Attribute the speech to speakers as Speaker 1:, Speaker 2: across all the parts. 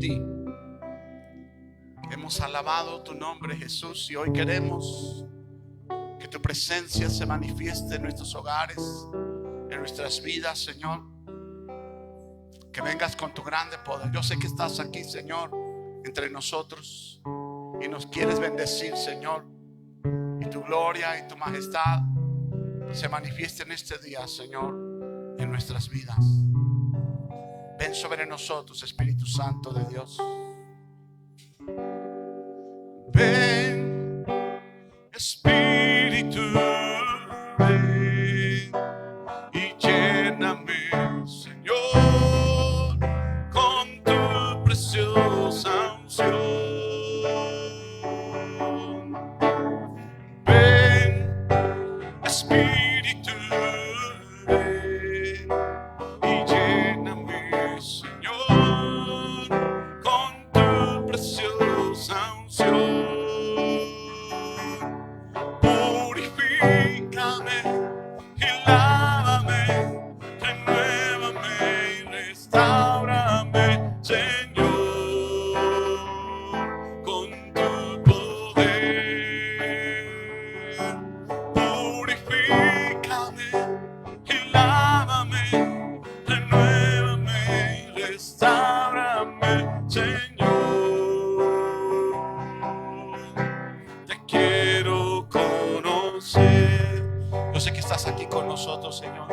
Speaker 1: ti. Hemos alabado tu nombre, Jesús, y hoy queremos que tu presencia se manifieste en nuestros hogares, en nuestras vidas, Señor. Que vengas con tu grande poder. Yo sé que estás aquí, Señor, entre nosotros, y nos quieres bendecir, Señor. Y tu gloria y tu majestad se manifieste en este día, Señor, en nuestras vidas. Ven sobre nosotros, Espíritu Santo de Dios. Ven, Espíritu, ven y lléname, Señor, con tu preciosa unción. Ven, Espíritu, ven y lléname, Señor, con tu preciosa unción. Purifícame y lávame, renuévame y restáurame, Señor, con tu poder. Purifícame y lávame, renuévame y restáurame, Señor. Te quiero conocer. Yo sé que estás aquí con nosotros, Señor.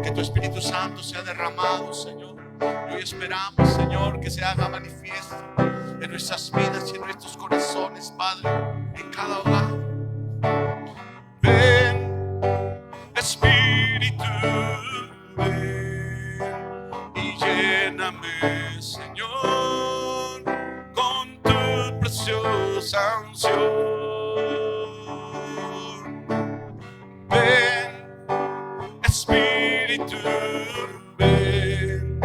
Speaker 1: Que tu Espíritu Santo sea derramado, Señor. Y hoy esperamos, Señor, que se haga manifiesto en nuestras vidas y en nuestros corazones, Padre, en cada hogar. Ven, Espíritu, ven y lléname, Señor, con tu preciosa unción. Ven, Espíritu, ven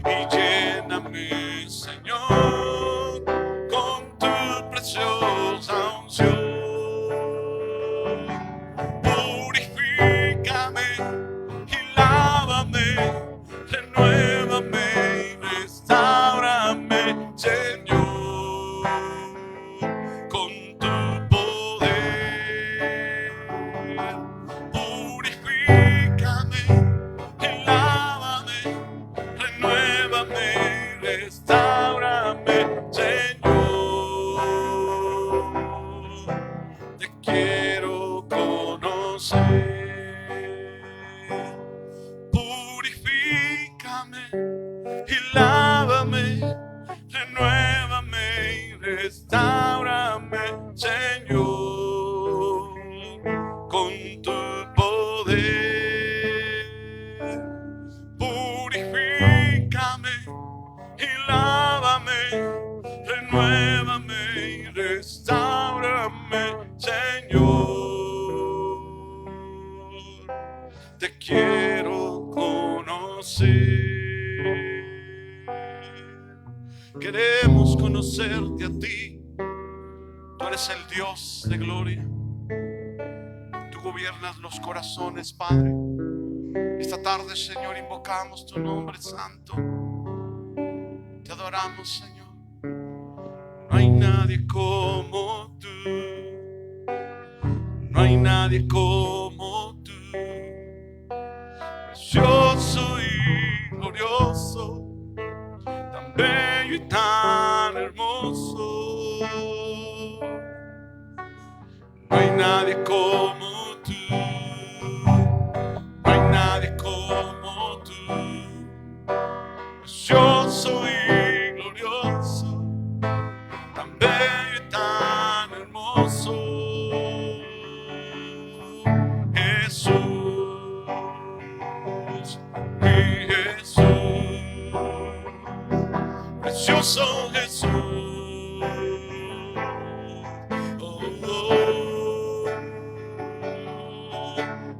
Speaker 1: y lléname, Señor, con tu preciosa unción. Purifícame y lávame, renuévame y restáurame, Señor, con tu poder. Purifícame y lávame, renuévame y restáurame, Señor. Te quiero conocer. Purifícame y lávame, renuévame y restáurame, Señor, con tu poder. Purifícame y lávame, renuévame y restáurame, Señor. Te quiero conocer. Queremos conocerte a ti. Tú eres el Dios de gloria. Tú gobiernas los corazones, Padre. Esta tarde, Señor, invocamos tu nombre santo. Te adoramos, Señor. No hay nadie como tú. No hay nadie como tú. Precioso y glorioso, tan bello y tan hermoso. No hay nadie como tú. No hay nadie como tú. Precioso y glorioso, tan bello y tan hermoso. Jesús, mi Jesús, precioso Jesús. Oh, oh.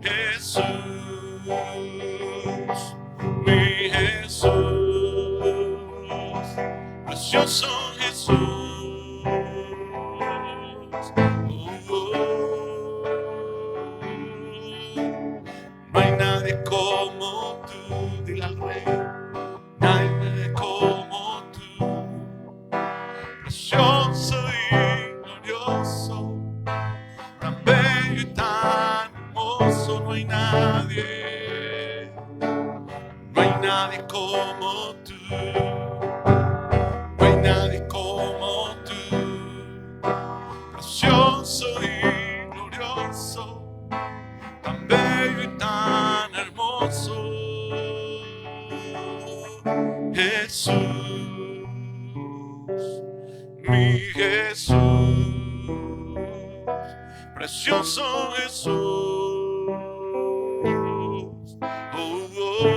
Speaker 1: Jesús, mi Jesús, precioso Jesús. Oh, oh. No hay nadie como tú, dile al Rey. Nadie como tú. mi Jesús, precioso Jesús. Oh, oh,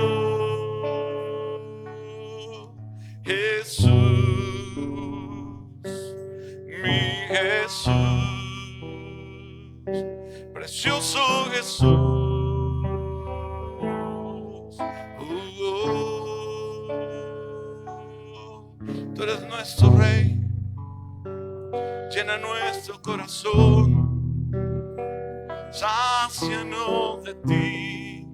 Speaker 1: Jesús, mi Jesús, precioso Jesús. Tú eres nuestro Rey, llena nuestro corazón, sácianos de ti.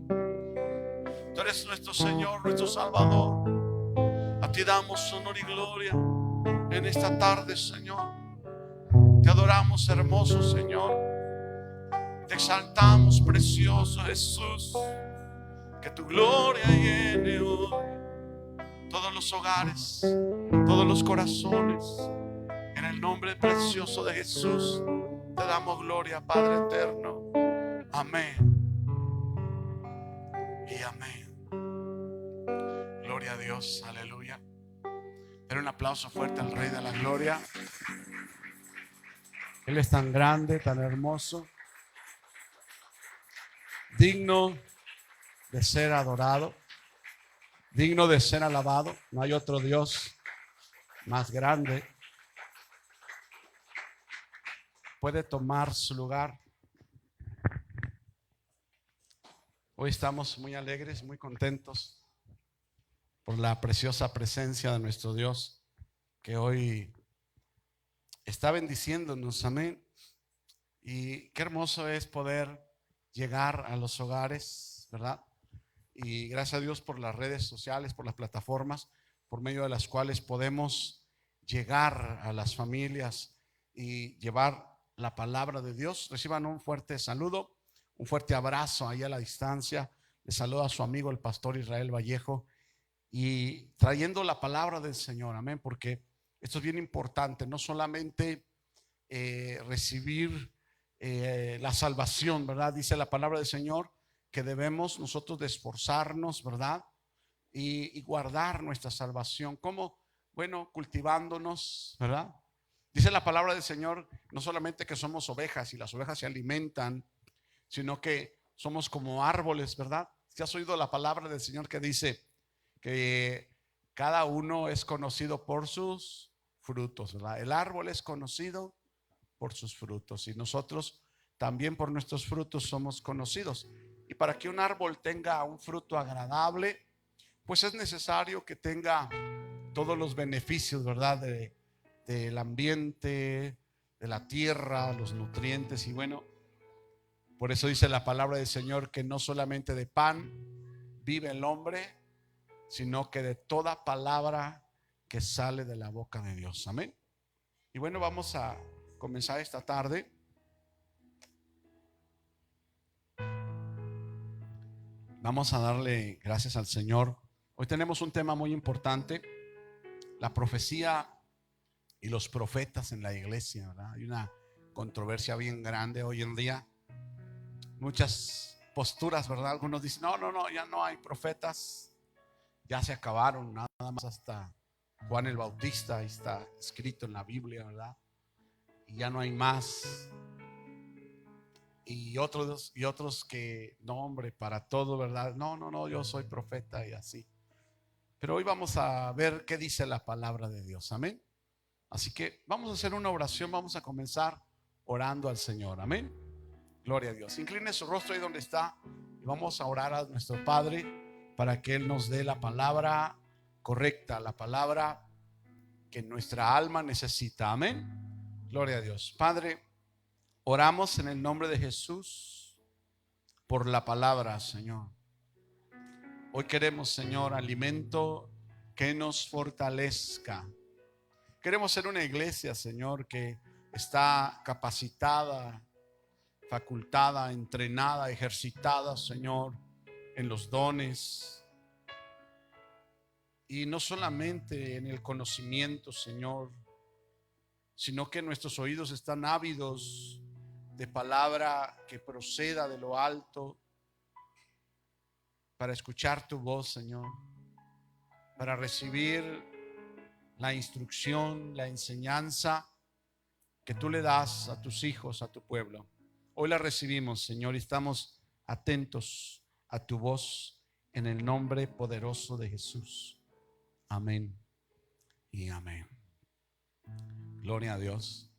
Speaker 1: Tú eres nuestro Señor, nuestro Salvador. A ti damos honor y gloria en esta tarde, Señor. Te adoramos, hermoso Señor. Te exaltamos, precioso Jesús. Que tu gloria llene hoy todos los hogares, todos los corazones. En el nombre precioso de Jesús te damos gloria, Padre eterno. Amén y amén. Gloria a Dios, aleluya. Pero un aplauso fuerte al Rey de la Gloria. Él es tan grande, tan hermoso, digno de ser adorado, digno de ser alabado. No hay otro Dios más grande. Puede tomar su lugar. Hoy estamos muy alegres, muy contentos por la preciosa presencia de nuestro Dios, que hoy está bendiciéndonos, amén. Y qué hermoso es poder llegar a los hogares, ¿verdad? Y gracias a Dios por las redes sociales, por las plataformas, por medio de las cuales podemos llegar a las familias y llevar la palabra de Dios. Reciban un fuerte saludo, un fuerte abrazo ahí a la distancia. Les saluda a su amigo el pastor Israel Vallejo, y trayendo la palabra del Señor, amén, porque esto es bien importante, no solamente recibir la salvación, ¿verdad? Dice la palabra del Señor que debemos nosotros de esforzarnos, ¿verdad? Y guardar nuestra salvación. ¿Cómo? Bueno, cultivándonos, ¿verdad? Dice la palabra del Señor no solamente que somos ovejas y las ovejas se alimentan, sino que somos como árboles, ¿verdad? ¿Si has oído la palabra del Señor que dice que cada uno es conocido por sus frutos, ¿verdad? El árbol es conocido por sus frutos y nosotros también por nuestros frutos somos conocidos. Y para que un árbol tenga un fruto agradable, pues es necesario que tenga todos los beneficios, ¿verdad? Del ambiente, de la tierra, los nutrientes. Y bueno, por eso dice la palabra del Señor que no solamente de pan vive el hombre, sino que de toda palabra que sale de la boca de Dios. Amén. Y bueno, vamos a comenzar esta tarde. Vamos a darle gracias al Señor. Hoy tenemos un tema muy importante: la profecía y los profetas en la iglesia, ¿verdad? Hay una controversia bien grande hoy en día. Muchas posturas, ¿verdad? Algunos dicen, no, ya no hay profetas. Ya se acabaron, nada más hasta Juan el Bautista, ahí está escrito en la Biblia, ¿verdad? Y ya no hay más. Y otros que, no, hombre, para todo, ¿verdad? No, yo soy profeta y así. Pero hoy vamos a ver qué dice la palabra de Dios, amén. Así que vamos a hacer una oración, vamos a comenzar orando al Señor, amén. Gloria a Dios. Incline su rostro ahí donde está y vamos a orar a nuestro Padre para que Él nos dé la palabra correcta, la palabra que nuestra alma necesita, amén. Gloria a Dios. Padre, oramos en el nombre de Jesús por la palabra, Señor. Hoy queremos, Señor, alimento que nos fortalezca. Queremos ser una iglesia, Señor, que está capacitada, facultada, entrenada, ejercitada, Señor, en los dones. Y no solamente en el conocimiento, Señor, sino que nuestros oídos están ávidos de palabra que proceda de lo alto, para escuchar tu voz, Señor, para recibir la instrucción, la enseñanza que tú le das a tus hijos, a tu pueblo. Hoy la recibimos, Señor, y estamos atentos a tu voz en el nombre poderoso de Jesús. Amén y amén. Gloria a Dios.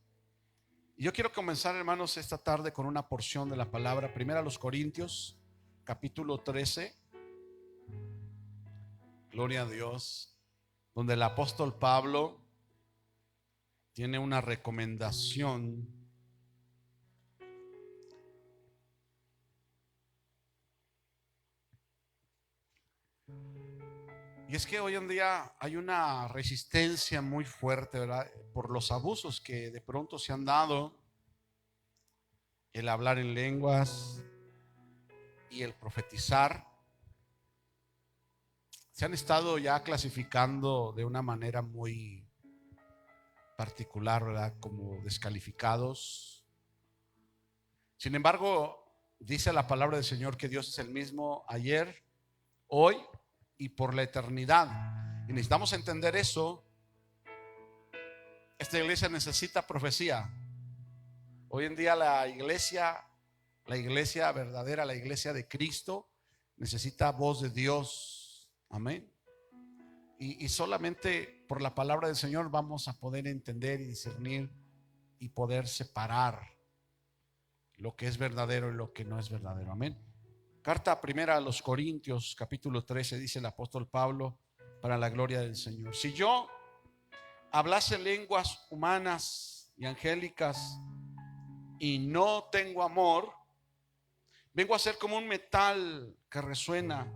Speaker 1: Y yo quiero comenzar, hermanos, esta tarde con una porción de la palabra. Primera a los Corintios, capítulo 13. Gloria a Dios. Donde el apóstol Pablo tiene una recomendación y es que hoy en día hay una resistencia muy fuerte, ¿verdad? Por los abusos que de pronto se han dado, el hablar en lenguas y el profetizar. Se han estado ya clasificando de una manera muy particular, ¿verdad? Como descalificados. Sin embargo, dice la palabra del Señor que Dios es el mismo ayer, hoy y por la eternidad. Y necesitamos entender eso. Esta iglesia necesita profecía. Hoy en día la iglesia verdadera, la iglesia de Cristo, necesita voz de Dios. Amén. Y solamente por la palabra del Señor vamos a poder entender y discernir y poder separar lo que es verdadero y lo que no es verdadero. Amén. Carta primera a los Corintios, capítulo 13, dice el apóstol Pablo, para la gloria del Señor: si yo hablase lenguas humanas y angélicas y no tengo amor, vengo a ser como un metal que resuena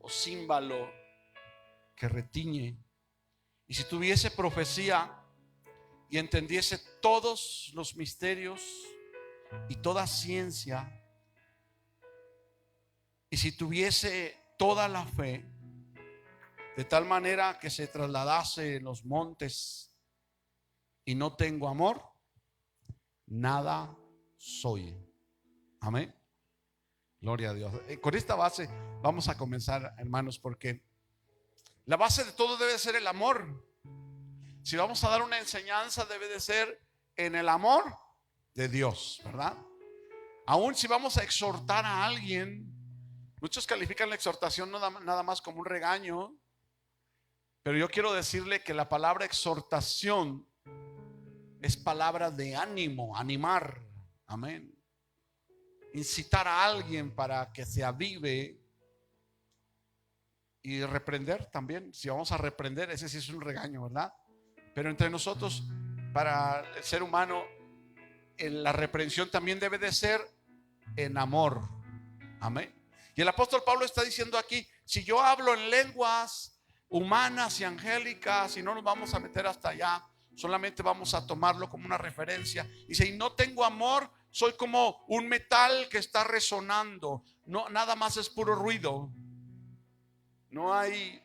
Speaker 1: o címbalo que retiñe. Y si tuviese profecía y entendiese todos los misterios y toda ciencia, y si tuviese toda la fe, de tal manera que se trasladase en los montes, y no tengo amor, nada soy. Amén. Gloria a Dios. Con esta base vamos a comenzar, hermanos, porque la base de todo debe ser el amor. Si vamos a dar una enseñanza, debe de ser en el amor de Dios, ¿verdad? Aún si vamos a exhortar a alguien, muchos califican la exhortación nada más como un regaño, pero yo quiero decirle que la palabra exhortación es palabra de ánimo, animar, amén. Incitar a alguien para que se avive. Y reprender también, si vamos a reprender, ese sí es un regaño, ¿verdad? Pero entre nosotros, para el ser humano, la reprensión también debe de ser en amor, amén. Y el apóstol Pablo está diciendo aquí: si yo hablo en lenguas humanas y angélicas, y no nos vamos a meter hasta allá, solamente vamos a tomarlo como una referencia. Dice: y no tengo amor, soy como un metal que está resonando. No, nada más es puro ruido. No hay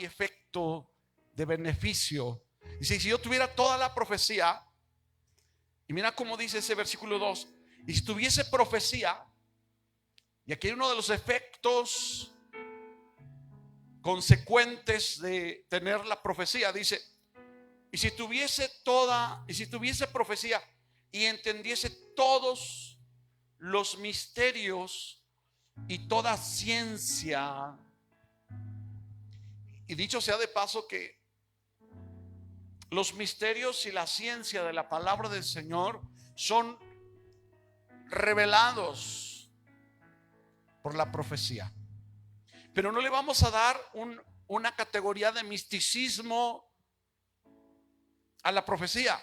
Speaker 1: efecto de beneficio. Dice: si yo tuviera toda la profecía, y mira cómo dice ese versículo 2, y si tuviese profecía, y aquí hay uno de los efectos consecuentes de tener la profecía, dice: y si tuviese profecía y entendiese todos los misterios y toda ciencia. Y dicho sea de paso que los misterios y la ciencia de la palabra del Señor son revelados por la profecía. Pero no le vamos a dar una categoría de misticismo a la profecía.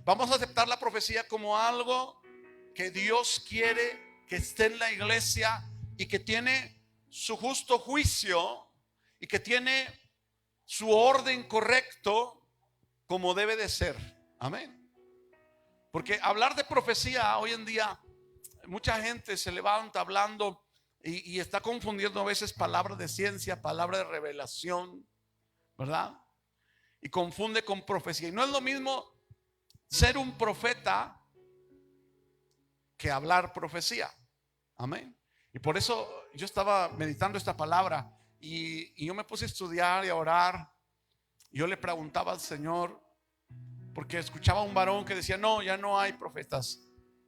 Speaker 1: Vamos a aceptar la profecía como algo que Dios quiere que esté en la iglesia y que tiene su justo juicio y que tiene su orden correcto como debe de ser. Amén. Porque hablar de profecía hoy en día, mucha gente se levanta hablando y está confundiendo a veces palabras de ciencia, palabra de revelación, ¿verdad? Y confunde con profecía. Y no es lo mismo ser un profeta que hablar profecía. Amén. Y por eso yo estaba meditando esta palabra y yo me puse a estudiar y a orar. Yo le preguntaba al Señor, porque escuchaba a un varón que decía: no, ya no hay profetas.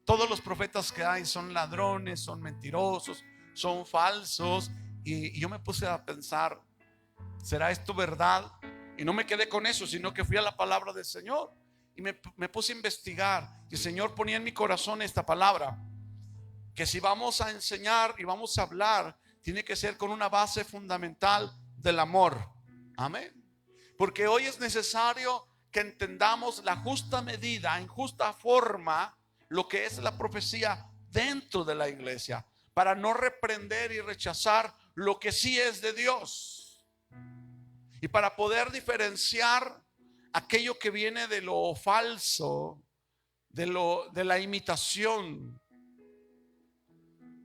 Speaker 1: Todos los profetas que hay son ladrones, son mentirosos, son falsos. Y yo me puse a pensar, ¿será esto verdad? Y no me quedé con eso, sino que fui a la palabra del Señor y me puse a investigar. Y el Señor ponía en mi corazón esta palabra, que si vamos a enseñar y vamos a hablar, tiene que ser con una base fundamental del amor. Amén. Porque hoy es necesario que entendamos la justa medida, en justa forma, lo que es la profecía dentro de la iglesia, para no reprender y rechazar lo que sí es de Dios, y para poder diferenciar aquello que viene de lo falso, de la imitación.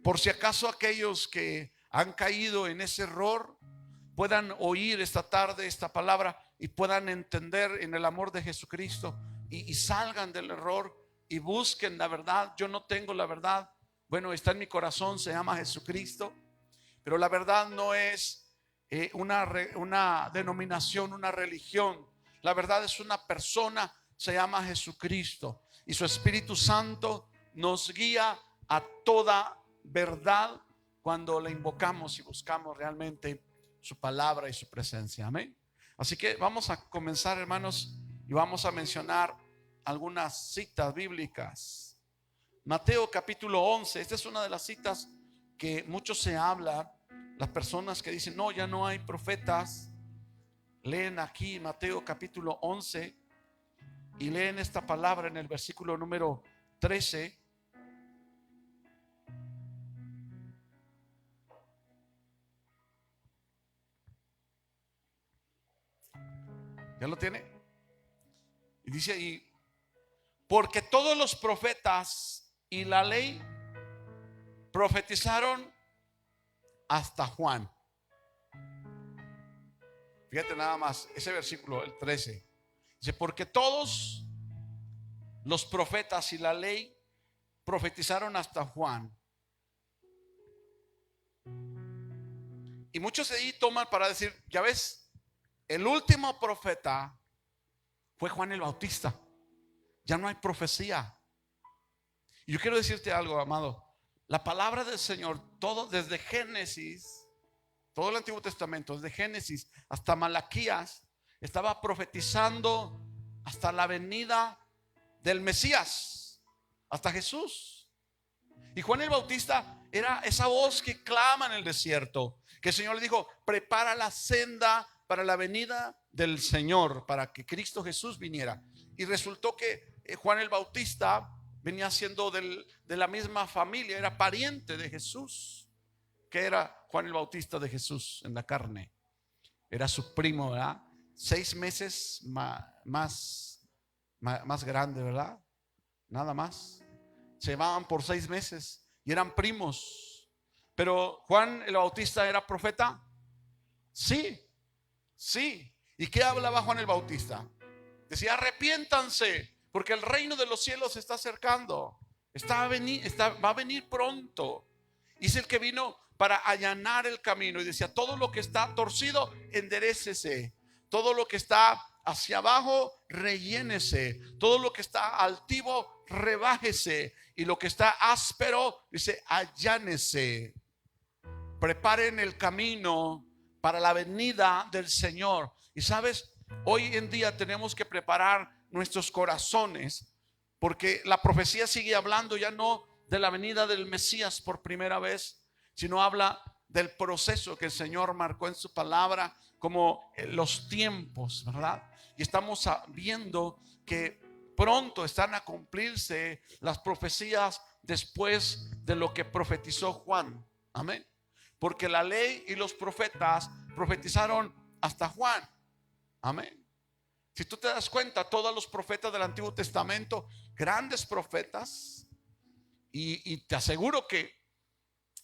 Speaker 1: Por si acaso aquellos que han caído en ese error puedan oír esta tarde esta palabra y puedan entender en el amor de Jesucristo, y salgan del error y busquen la verdad. Yo no tengo la verdad. Bueno, está en mi corazón, se llama Jesucristo. Pero la verdad no es una denominación, una religión. La verdad es una persona, se llama Jesucristo. Y su Espíritu Santo nos guía a toda verdad cuando le invocamos y buscamos realmente su palabra y su presencia. Amén. Así que vamos a comenzar, hermanos, y vamos a mencionar algunas citas bíblicas. Mateo capítulo 11. Esta es una de las citas que mucho se habla. Las personas que dicen: no, ya no hay profetas, leen aquí Mateo capítulo 11 y leen esta palabra en el versículo número 13. ¿Ya lo tiene? Y dice ahí: porque todos los profetas y la ley profetizaron hasta Juan. Fíjate nada más, ese versículo, el 13. Dice: porque todos los profetas y la ley profetizaron hasta Juan. Y muchos de ahí toman para decir: ya ves, el último profeta fue Juan el Bautista. Ya no hay profecía. Y yo quiero decirte algo, amado. La palabra del Señor, todo desde Génesis, todo el Antiguo Testamento, desde Génesis hasta Malaquías, estaba profetizando hasta la venida del Mesías, hasta Jesús. Y Juan el Bautista era esa voz que clama en el desierto, que el Señor le dijo: prepara la senda para la venida del Señor, para que Cristo Jesús viniera. Y resultó que Juan el Bautista venía siendo de la misma familia, era pariente de Jesús, que era Juan el Bautista de Jesús en la carne. Era su primo, ¿verdad? 6 meses más grande, ¿verdad? Nada más. Se llevaban por 6 meses y eran primos. Pero Juan el Bautista era profeta. Sí, sí. ¿Y qué hablaba Juan el Bautista? Decía: arrepiéntanse, porque el reino de los cielos se está acercando. Va a venir pronto. Y es el que vino para allanar el camino. Y decía: todo lo que está torcido, enderécese. Todo lo que está hacia abajo, rellénese. Todo lo que está altivo, rebájese. Y lo que está áspero, dice, allánese. Preparen el camino para la venida del Señor. Y sabes, hoy en día tenemos que preparar nuestros corazones, porque la profecía sigue hablando ya no de la venida del Mesías por primera vez, sino habla del proceso que el Señor marcó en su palabra como los tiempos, ¿verdad? Y estamos viendo que pronto están a cumplirse las profecías después de lo que profetizó Juan. Amén. Porque la ley y los profetas profetizaron hasta Juan. Amén. Si tú te das cuenta, todos los profetas del Antiguo Testamento, grandes profetas, y te aseguro que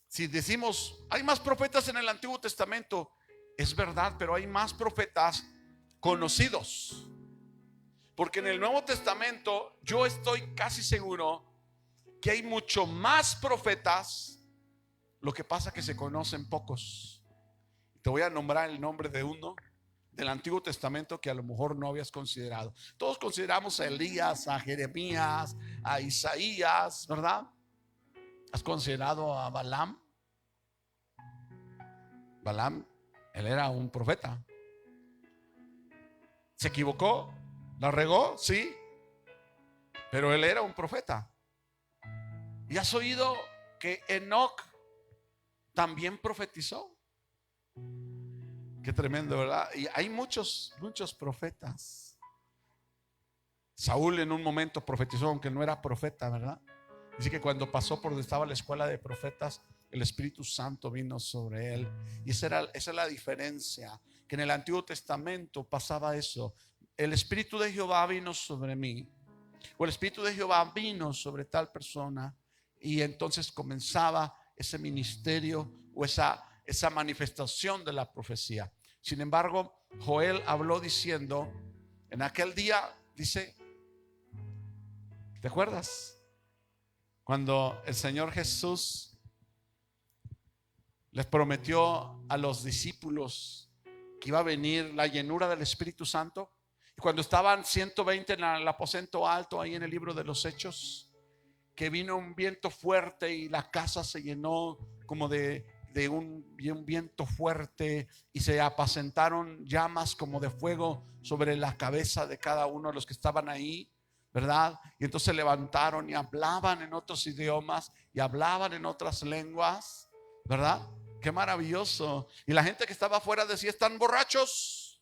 Speaker 1: si decimos hay más profetas en el Antiguo Testamento, es verdad, pero hay más profetas conocidos. Porque en el Nuevo Testamento yo estoy casi seguro que hay mucho más profetas. Lo que pasa que se conocen pocos. Te voy a nombrar el nombre de uno. del Antiguo Testamento que a lo mejor no habías considerado. Todos consideramos a Elías, a Jeremías, a Isaías, ¿verdad? ¿Has considerado a Balaam? Balaam, él era un profeta. ¿Se equivocó? ¿La regó? Sí. Pero él era un profeta. ¿Y has oído que Enoc también profetizó? Qué tremendo, ¿verdad? Y hay muchos profetas. Saúl en un momento profetizó, aunque no era profeta, ¿verdad? Dice que cuando pasó por donde estaba la escuela de profetas, el Espíritu Santo vino sobre él. Y esa es la diferencia, que en el Antiguo Testamento pasaba eso. El Espíritu de Jehová vino sobre mí, o el Espíritu de Jehová vino sobre tal persona, y entonces comenzaba ese ministerio o esa manifestación de la profecía. Sin embargo, Joel habló diciendo, en aquel día, dice, ¿te acuerdas? Cuando el Señor Jesús les prometió a los discípulos que iba a venir la llenura del Espíritu Santo, y cuando estaban 120 en el aposento alto, ahí en el libro de los Hechos, que vino un viento fuerte y la casa se llenó como de un viento fuerte, y se apacentaron llamas como de fuego sobre la cabeza de cada uno de los que estaban ahí, ¿verdad? Y entonces se levantaron y hablaban en otros idiomas y hablaban en otras lenguas, ¿verdad? Qué maravilloso. Y la gente que estaba afuera decía, están borrachos,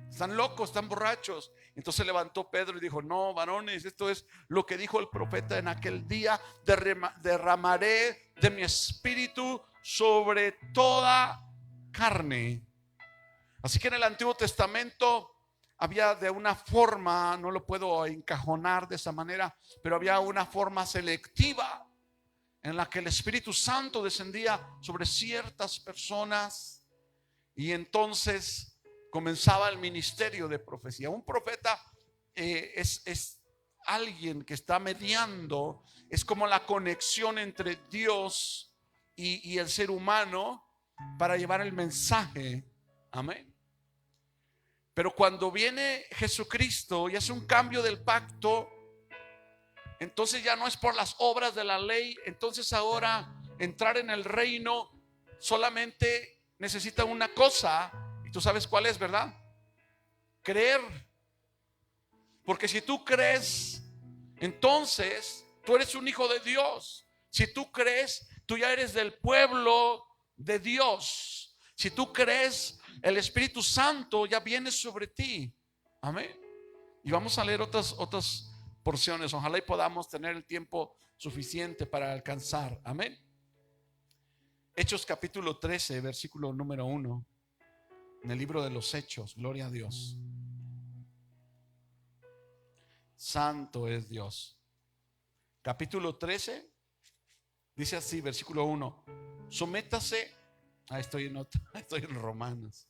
Speaker 1: están locos, están borrachos. Entonces levantó Pedro y dijo, no, varones, esto es lo que dijo el profeta: en aquel día derramaré de mi espíritu sobre toda carne. Así que en el Antiguo Testamento había de una forma, no lo puedo encajonar de esa manera, pero había una forma selectiva en la que el Espíritu Santo descendía sobre ciertas personas, y entonces comenzaba el ministerio de profecía. Un profeta es alguien que está mediando, es como la conexión entre Dios y el ser humano para llevar el mensaje. Amén. Pero cuando viene Jesucristo y hace un cambio del pacto, entonces ya no es por las obras de la ley. Entonces ahora entrar en el reino solamente necesita una cosa, y tú sabes cuál es, ¿verdad? Creer. Porque si tú crees, entonces tú eres un hijo de Dios. Si tú crees, tú ya eres del pueblo de Dios. Si tú crees, el Espíritu Santo ya viene sobre ti. Amén. Y vamos a leer otras porciones. Ojalá y podamos tener el tiempo suficiente para alcanzar. Amén. Hechos capítulo 13, versículo número 1. En el libro de los Hechos. Gloria a Dios. Santo es Dios. Capítulo 13 dice así, versículo 1. Sométase. Estoy en Romanos.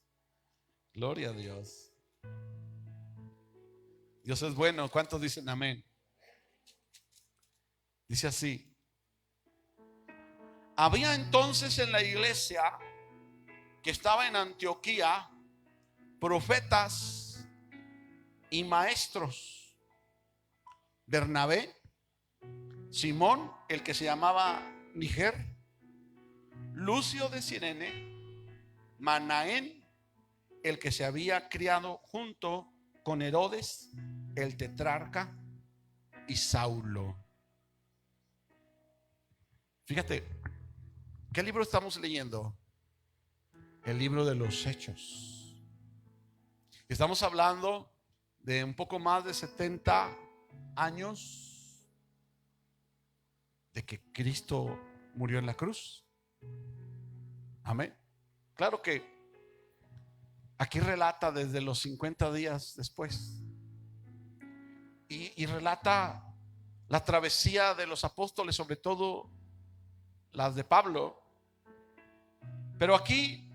Speaker 1: Gloria a Dios. Dios es bueno. ¿Cuántos dicen amén? Dice así: había entonces en la iglesia que estaba en Antioquía profetas y maestros: Bernabé, Simón, el que se llamaba Niger, Lucio de Cirene, Manaén, el que se había criado junto con Herodes el tetrarca, y Saulo. Fíjate, ¿qué libro estamos leyendo? El libro de los Hechos. Estamos hablando de un poco más de 70 años de que Cristo murió en la cruz. Amén. Claro que aquí relata desde los 50 días después, y relata la travesía de los apóstoles, sobre todo las de Pablo. Pero aquí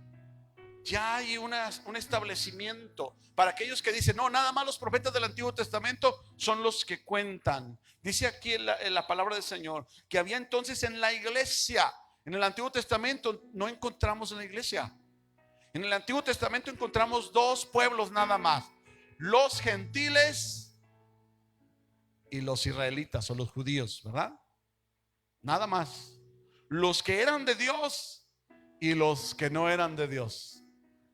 Speaker 1: ya hay un establecimiento para aquellos que dicen, no, nada más los profetas del Antiguo Testamento son los que cuentan. Dice aquí en la palabra del Señor que había entonces en la iglesia. En el Antiguo Testamento no encontramos en la iglesia. En el Antiguo Testamento encontramos dos pueblos nada más: los gentiles y los israelitas o los judíos, ¿verdad? Nada más. Los que eran de Dios y los que no eran de Dios,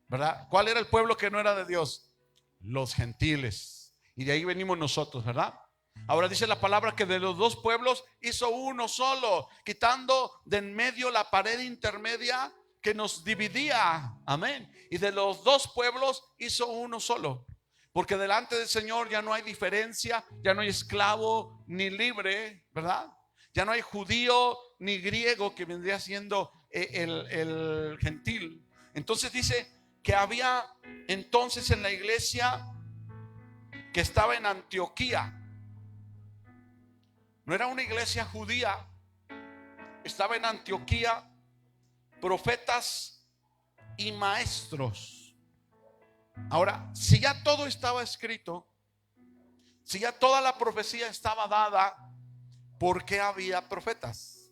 Speaker 1: ¿verdad? ¿Cuál era el pueblo que no era de Dios? Los gentiles. Y de ahí venimos nosotros, ¿verdad? Ahora dice la palabra que de los dos pueblos hizo uno solo, quitando de en medio la pared intermedia que nos dividía. Amén. Y de los dos pueblos hizo uno solo. Porque delante del Señor ya no hay diferencia, ya no hay esclavo ni libre, ¿verdad? Ya no hay judío ni griego, que vendría siendo el gentil. Entonces dice que había entonces en la iglesia que estaba en Antioquía, no era una iglesia judía, estaba en Antioquía, profetas y maestros. Ahora, si ya todo estaba escrito, si ya toda la profecía estaba dada, ¿por qué había profetas?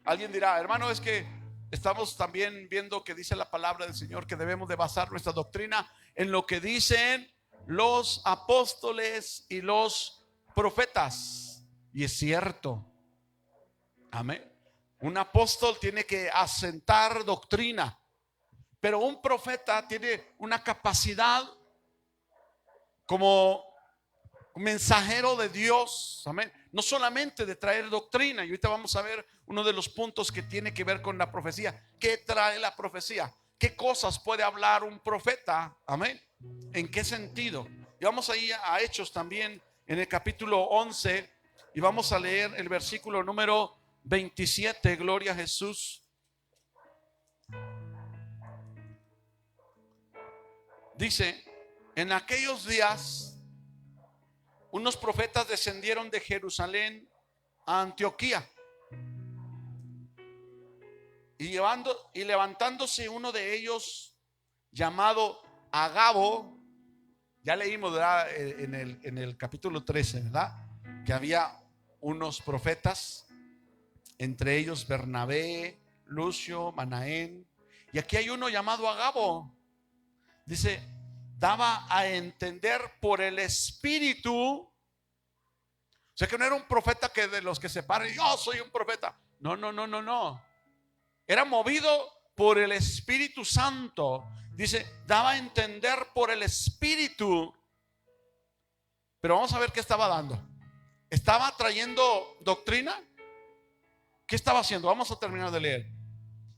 Speaker 1: Alguien dirá, hermano, es que estamos también viendo que dice la palabra del Señor que debemos de basar nuestra doctrina en lo que dicen los apóstoles y los profetas. Y es cierto. Amén. Un apóstol tiene que asentar doctrina, pero un profeta tiene una capacidad como mensajero de Dios, amén, no solamente de traer doctrina. Y ahorita vamos a ver uno de los puntos que tiene que ver con la profecía. ¿Qué trae la profecía? ¿Qué cosas puede hablar un profeta? Amén. ¿En qué sentido? Y vamos ahí a Hechos también, en el capítulo 11, y vamos a leer el versículo número 27. Gloria a Jesús. Dice: en aquellos días unos profetas descendieron de Jerusalén a Antioquía, y levantándose uno de ellos, llamado Agabo, ya leímos, ¿verdad?, en el capítulo 13, ¿verdad?, que había unos profetas, entre ellos Bernabé, Lucio, Manaén, y aquí hay uno llamado Agabo. Dice, daba a entender por el Espíritu. O sea que no era un profeta que de los que se paran, yo soy un profeta. No, no, no, no, no. Era movido por el Espíritu Santo. Dice, daba a entender por el Espíritu. Pero vamos a ver qué estaba dando. ¿Estaba trayendo doctrina? ¿Qué estaba haciendo? Vamos a terminar de leer.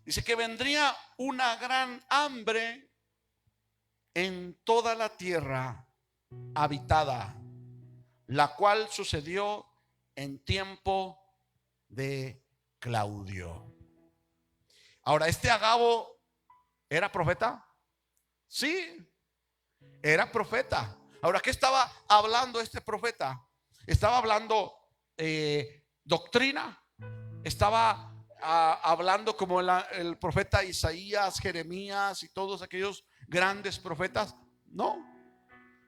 Speaker 1: Dice que vendría una gran hambre en toda la tierra habitada, la cual sucedió en tiempo de Claudio. Ahora, ¿este Agabo era profeta? Sí, era profeta. Ahora, ¿qué estaba hablando este profeta? Estaba hablando doctrina. Estaba hablando como el profeta Isaías, Jeremías y todos aquellos grandes profetas. No,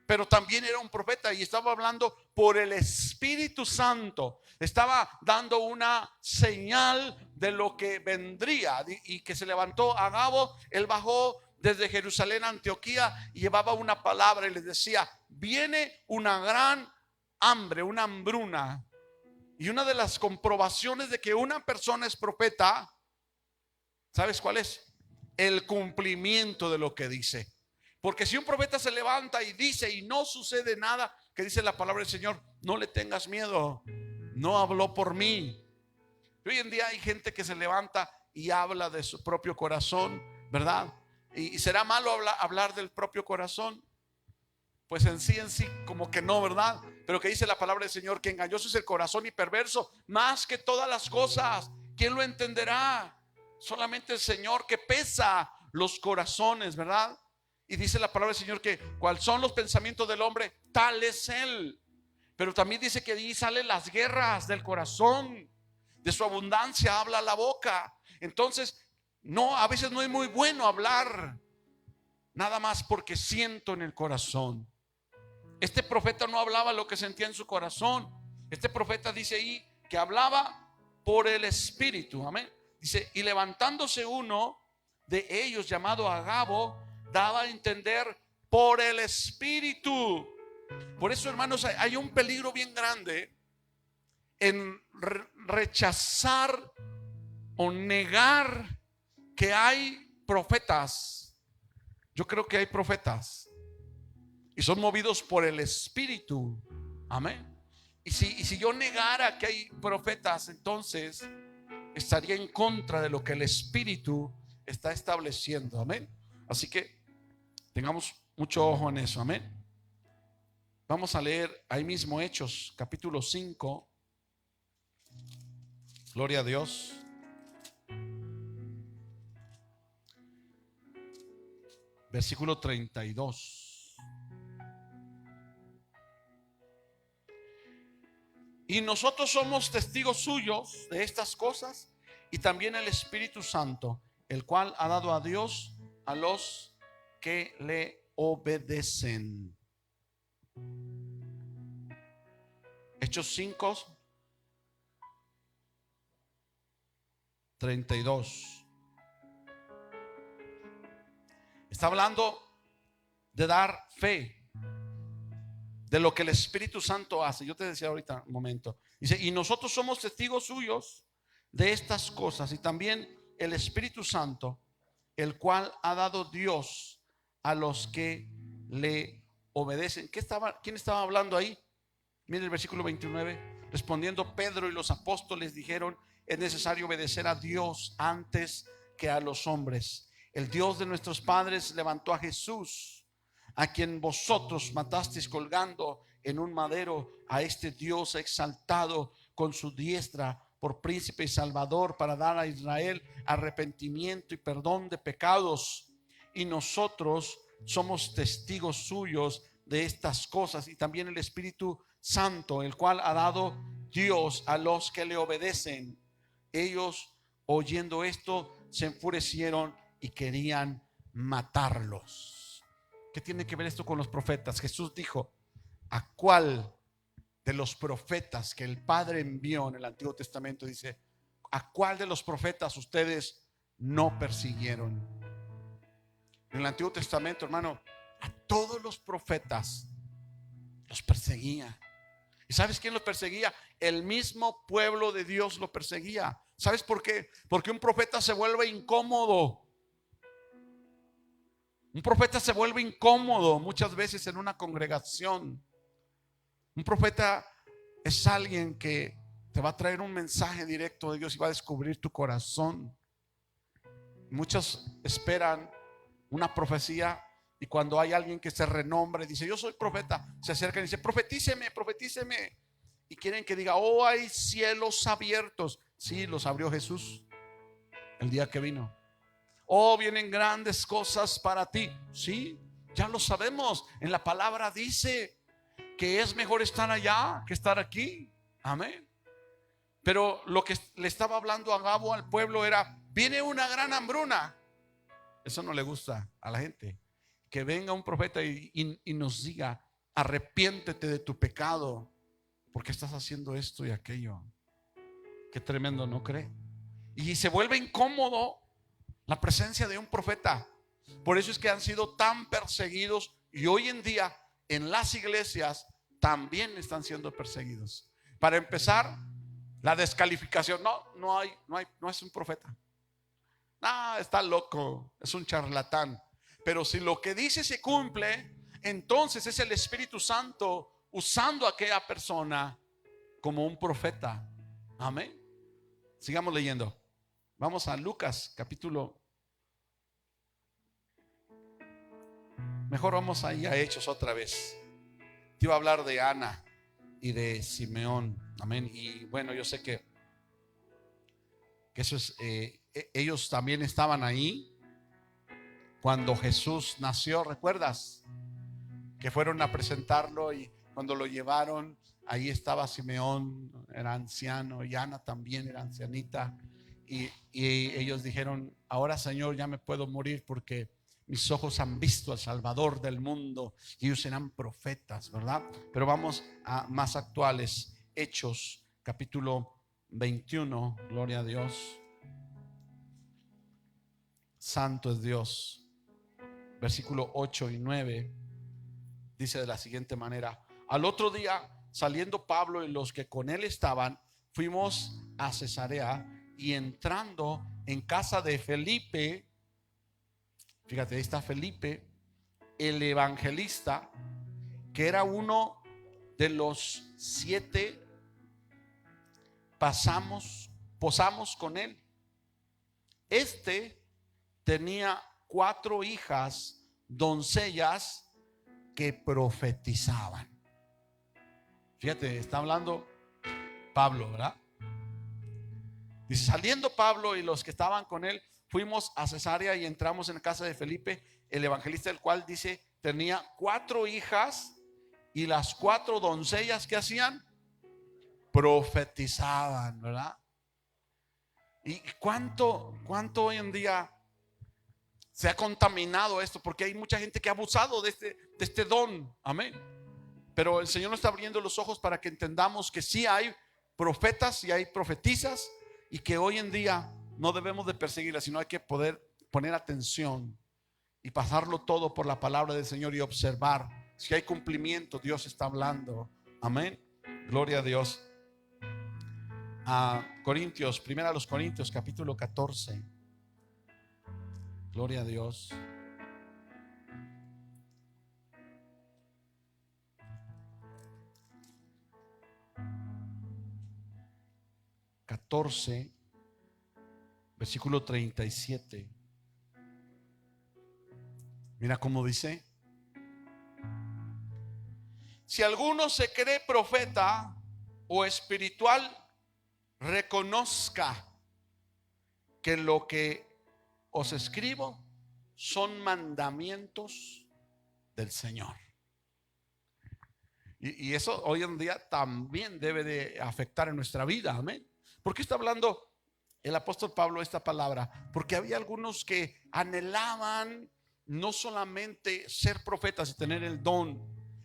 Speaker 1: pero también era un profeta y estaba hablando por el Espíritu Santo. Estaba dando una señal de lo que vendría, y que se levantó Agabo. Él bajó desde Jerusalén a Antioquía y llevaba una palabra y les decía: viene una gran hambre, una hambruna. Y una de las comprobaciones de que una persona es profeta, ¿sabes cuál es? El cumplimiento de lo que dice. Porque si un profeta se levanta y dice y no sucede nada, que dice la palabra del Señor, no le tengas miedo, no habló por mí. Hoy en día hay gente que se levanta y habla de su propio corazón, ¿verdad? ¿Y será malo hablar del propio corazón? Pues en sí como que no, ¿verdad? Pero que dice la palabra del Señor que engañoso es el corazón y perverso más que todas las cosas. ¿Quién lo entenderá? Solamente el Señor, que pesa los corazones, ¿verdad? Y dice la palabra del Señor que cuáles son los pensamientos del hombre, tal es él. Pero también dice que ahí salen las guerras del corazón, de su abundancia habla la boca. Entonces, no, a veces no es muy bueno hablar nada más porque siento en el corazón. Este profeta no hablaba lo que sentía en su corazón. Este profeta dice ahí que hablaba por el Espíritu. Amén. Dice, y levantándose uno de ellos, llamado Agabo, daba a entender por el Espíritu. Por eso, hermanos, hay un peligro bien grande en rechazar o negar que hay profetas. Yo creo que hay profetas y son movidos por el Espíritu. Amén. Y si yo negara que hay profetas, entonces estaría en contra de lo que el Espíritu está estableciendo. Amén. Así que tengamos mucho ojo en eso. Amén. Vamos a leer ahí mismo Hechos capítulo 5. Gloria a Dios. Versículo 32. Y nosotros somos testigos suyos de estas cosas, y también el Espíritu Santo, el cual ha dado a Dios a los que le obedecen. Hechos 5, 32. Está hablando de dar fe de lo que el Espíritu Santo hace. Yo te decía ahorita un momento. Dice, y nosotros somos testigos suyos de estas cosas, y también el Espíritu Santo, el cual ha dado Dios a los que le obedecen. ¿Quién estaba hablando ahí? Mire el versículo 29. Respondiendo Pedro y los apóstoles dijeron: es necesario obedecer a Dios antes que a los hombres. El Dios de nuestros padres levantó a Jesús, a quien vosotros matasteis colgando en un madero. A este Dios ha exaltado con su diestra por príncipe y salvador, para dar a Israel arrepentimiento y perdón de pecados. Y nosotros somos testigos suyos de estas cosas, y también el Espíritu Santo, el cual ha dado Dios a los que le obedecen. Ellos, oyendo esto, se enfurecieron y querían matarlos. ¿Qué tiene que ver esto con los profetas? Jesús dijo: ¿a cuál de los profetas que el Padre envió en el Antiguo Testamento? Dice: ¿a cuál de los profetas ustedes no persiguieron? En el Antiguo Testamento, hermano, a todos los profetas los perseguía. ¿Y sabes quién los perseguía? El mismo pueblo de Dios lo perseguía. ¿Sabes por qué? Porque un profeta se vuelve incómodo. Un profeta se vuelve incómodo muchas veces en una congregación. Un profeta es alguien que te va a traer un mensaje directo de Dios y va a descubrir tu corazón. Muchos esperan una profecía, y cuando hay alguien que se renombre, dice: yo soy profeta, se acercan y dice: profetíceme, profetíceme. Y quieren que diga: oh, hay cielos abiertos. Sí, los abrió Jesús el día que vino. Oh, vienen grandes cosas para ti. Sí, ya lo sabemos. En la palabra dice que es mejor estar allá que estar aquí. Amén. Pero lo que le estaba hablando Agabo al pueblo era: viene una gran hambruna. Eso no le gusta a la gente. Que venga un profeta y nos diga: arrepiéntete de tu pecado, porque estás haciendo esto y aquello. Qué tremendo, ¿no cree? Y se vuelve incómodo la presencia de un profeta. Por eso es que han sido tan perseguidos, y hoy en día en las iglesias también están siendo perseguidos. Para empezar, la descalificación. No es un profeta. Está loco, es un charlatán. Pero si lo que dice se cumple, entonces es el Espíritu Santo usando a aquella persona como un profeta. Amén. Sigamos leyendo. Vamos a Lucas capítulo. Mejor vamos ahí a Hechos otra vez. Te iba a hablar de Ana y de Simeón. Amén. Y bueno, yo sé que eso es, ellos también estaban ahí cuando Jesús nació. ¿Recuerdas? Que fueron a presentarlo, y cuando lo llevaron, ahí estaba Simeón, era anciano, y Ana también era ancianita. Y ellos dijeron: ahora, Señor, ya me puedo morir, porque mis ojos han visto al Salvador del mundo. Y ellos serán profetas, ¿verdad? Pero vamos a más actuales. Hechos capítulo 21. Gloria a Dios. Santo es Dios. Versículo 8 y 9 dice de la siguiente manera: al otro día, saliendo Pablo y los que con él estaban, fuimos a Cesarea, y entrando en casa de Felipe, fíjate, ahí está Felipe, el evangelista, que era uno de los 7, posamos con él. Este tenía 4 hijas, doncellas, que profetizaban. Fíjate, está hablando Pablo, ¿verdad? Dice: saliendo Pablo y los que estaban con él, fuimos a Cesarea y entramos en la casa de Felipe, el evangelista, el cual, dice, tenía 4 hijas, y las 4 doncellas, ¿qué hacían? Profetizaban, ¿verdad? ¿Y cuánto hoy en día se ha contaminado esto? Porque hay mucha gente que ha abusado de este don. Amén. Pero el Señor nos está abriendo los ojos para que entendamos que sí hay profetas y hay profetizas, y que hoy en día no debemos de perseguirlas, sino hay que poder poner atención y pasarlo todo por la palabra del Señor y observar si hay cumplimiento. Dios está hablando. Amén. Gloria a Dios. A Corintios, primera a los Corintios, capítulo 14. Gloria a Dios. Versículo 37. Mira cómo dice: si alguno se cree profeta o espiritual, reconozca que lo que os escribo son mandamientos del Señor. Y eso hoy en día también debe de afectar en nuestra vida. Amén. ¿Por qué está hablando el apóstol Pablo esta palabra? Porque había algunos que anhelaban no solamente ser profetas y tener el don,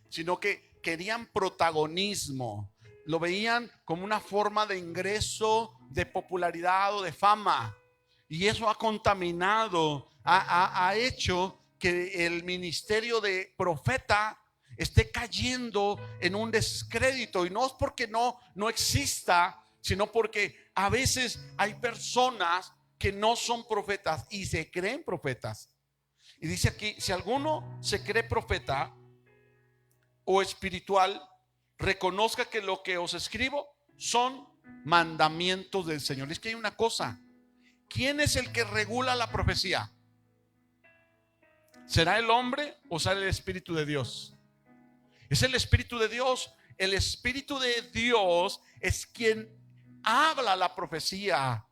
Speaker 1: sino que querían protagonismo. Lo veían como una forma de ingreso, de popularidad o de fama. Y eso ha contaminado, ha hecho que el ministerio de profeta esté cayendo en un descrédito. Y no es porque no exista, sino porque a veces hay personas que no son profetas y se creen profetas. Y dice aquí: si alguno se cree profeta o espiritual, reconozca que lo que os escribo son mandamientos del Señor. Es que hay una cosa: ¿quién es el que regula la profecía? ¿Será el hombre o será el Espíritu de Dios? Es el Espíritu de Dios. El Espíritu de Dios es quien habla la profecía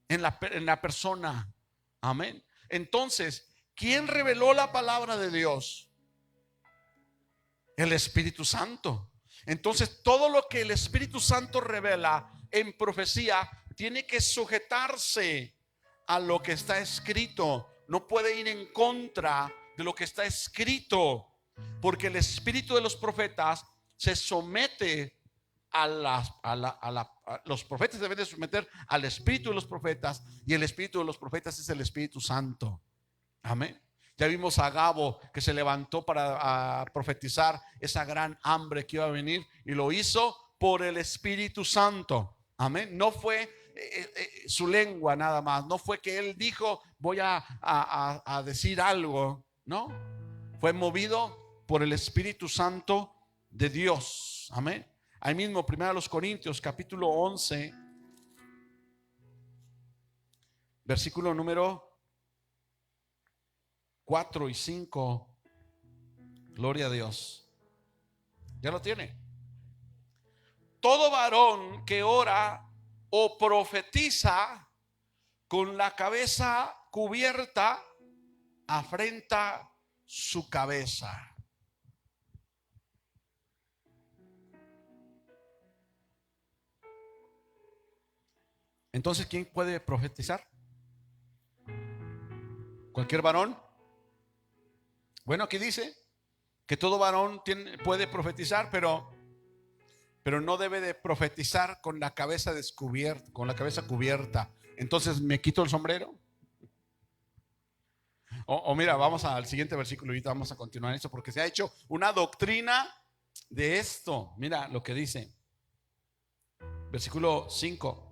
Speaker 1: en la persona. Amén. Entonces, ¿quién reveló la palabra de Dios? El Espíritu Santo. Entonces, todo lo que el Espíritu Santo revela en profecía tiene que sujetarse a lo que está escrito. No puede ir en contra de lo que está escrito, porque el espíritu de los profetas se somete los profetas deben de someter al espíritu de los profetas, y el espíritu de los profetas es el Espíritu Santo. Amén. Ya vimos a Gabo, que se levantó para profetizar esa gran hambre que iba a venir, y lo hizo por el Espíritu Santo. Amén. No fue su lengua nada más, no fue que él dijo voy a decir algo, no, fue movido por el Espíritu Santo de Dios. Amén. Ahí mismo, primero a los Corintios, capítulo 11, versículo número 4 y 5. Gloria a Dios. ¿Ya lo tiene? Todo varón que ora o profetiza con la cabeza cubierta, afrenta su cabeza. Entonces, ¿quién puede profetizar? ¿Cualquier varón? Bueno, aquí dice que todo varón puede profetizar, pero no debe de profetizar con la cabeza descubierta, con la cabeza cubierta. Entonces, ¿me quito el sombrero? O mira, vamos al siguiente versículo y ahorita vamos a continuar esto porque se ha hecho una doctrina de esto. Mira lo que dice. Versículo 5.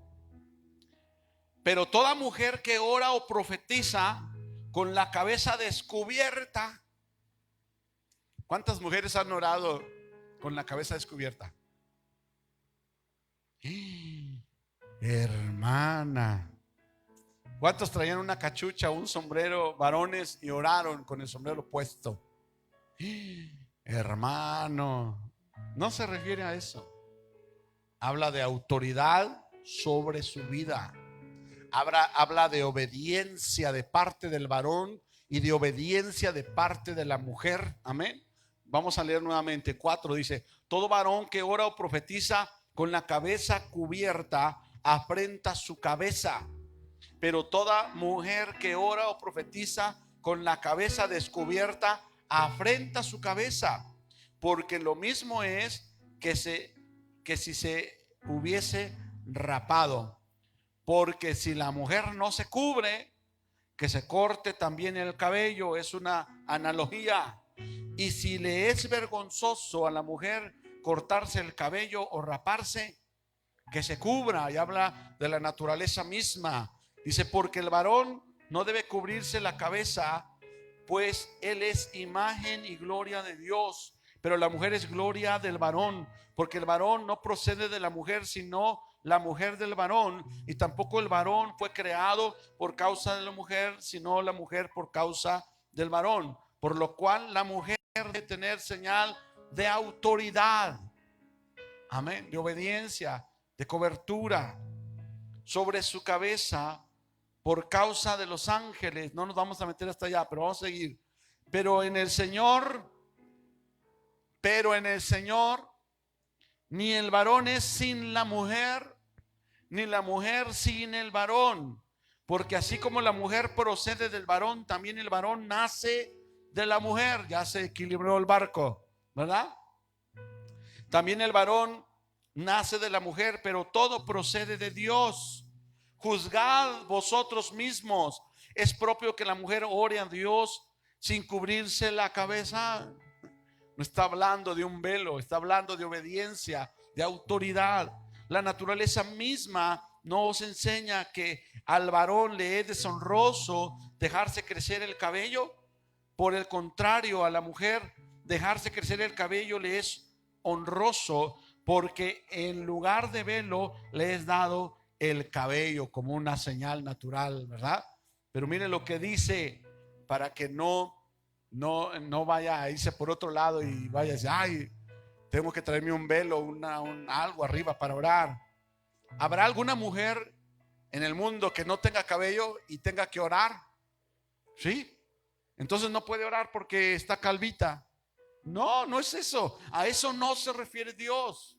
Speaker 1: Pero toda mujer que ora o profetiza con la cabeza descubierta. ¿Cuántas mujeres han orado con la cabeza descubierta? Hermana. ¿Cuántos traían una cachucha o un sombrero, varones, y oraron con el sombrero puesto? Hermano, no se refiere a eso. Habla de autoridad sobre su vida. Habla de obediencia de parte del varón y de obediencia de parte de la mujer. Amén. Vamos a leer nuevamente 4. Dice: todo varón que ora o profetiza con la cabeza cubierta afrenta su cabeza, pero toda mujer que ora o profetiza con la cabeza descubierta afrenta su cabeza, porque lo mismo es que si se hubiese rapado. Porque si la mujer no se cubre, que se corte también el cabello. Es una analogía. Y si le es vergonzoso a la mujer cortarse el cabello o raparse, que se cubra. Y habla de la naturaleza misma. Dice: porque el varón no debe cubrirse la cabeza, pues él es imagen y gloria de Dios, pero la mujer es gloria del varón, porque el varón no procede de la mujer, sino la mujer del varón, y tampoco el varón fue creado por causa de la mujer, sino la mujer por causa del varón, por lo cual la mujer debe tener señal de autoridad, amén, de obediencia, de cobertura sobre su cabeza por causa de los ángeles. No nos vamos a meter hasta allá, pero vamos a seguir. Pero en el Señor, ni el varón es sin la mujer, ni la mujer sin el varón, porque así como la mujer procede del varón, también el varón nace de la mujer. Ya se equilibró el barco, ¿verdad? También el varón nace de la mujer, pero todo procede de Dios. Juzgad vosotros mismos. ¿Es propio que la mujer ore a Dios sin cubrirse la cabeza? No está hablando de un velo, está hablando de obediencia, de autoridad. La naturaleza misma nos enseña que al varón le es deshonroso dejarse crecer el cabello. Por el contrario, a la mujer dejarse crecer el cabello le es honroso, porque en lugar de velo le es dado el cabello como una señal natural, ¿verdad? Pero mire lo que dice, para que no vaya a irse por otro lado y vaya a decir: ay, tengo que traerme un velo, algo arriba para orar. ¿Habrá alguna mujer en el mundo que no tenga cabello y tenga que orar? ¿Sí? Entonces no puede orar porque está calvita. No, no es eso. A eso no se refiere Dios.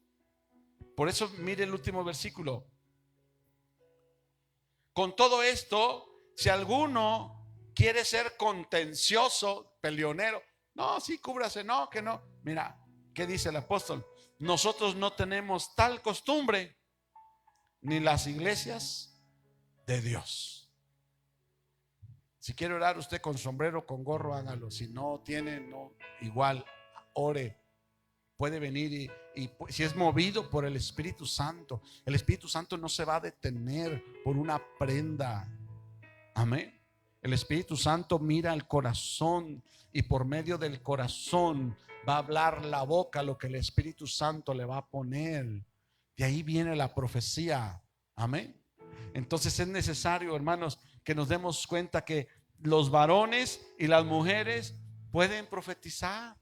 Speaker 1: Por eso mire el último versículo. Con todo esto, si alguno quiere ser contencioso, peleonero, no, sí, cúbrase, no, que no. Mira, ¿qué dice el apóstol? Nosotros no tenemos tal costumbre, ni las iglesias de Dios. Si quiere orar usted con sombrero, con gorro, hágalo. Si no tiene, no, igual, ore. Puede venir y si es movido por el Espíritu Santo, el Espíritu Santo no se va a detener por una prenda. Amén. El Espíritu Santo mira el corazón y por medio del corazón va a hablar la boca lo que el Espíritu Santo le va a poner. De ahí viene la profecía. Amén. Entonces es necesario, hermanos, que nos demos cuenta que los varones y las mujeres pueden profetizar,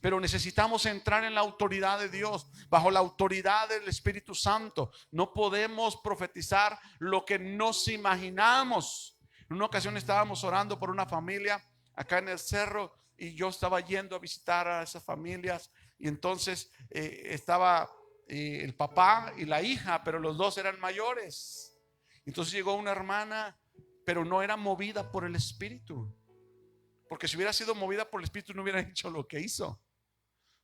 Speaker 1: pero necesitamos entrar en la autoridad de Dios, bajo la autoridad del Espíritu Santo. No podemos profetizar lo que nos imaginamos. En una ocasión estábamos orando por una familia acá en el cerro y yo estaba yendo a visitar a esas familias y entonces estaba el papá y la hija, pero los dos eran mayores. Entonces llegó una hermana, pero no era movida por el Espíritu, porque si hubiera sido movida por el Espíritu no hubiera hecho lo que hizo.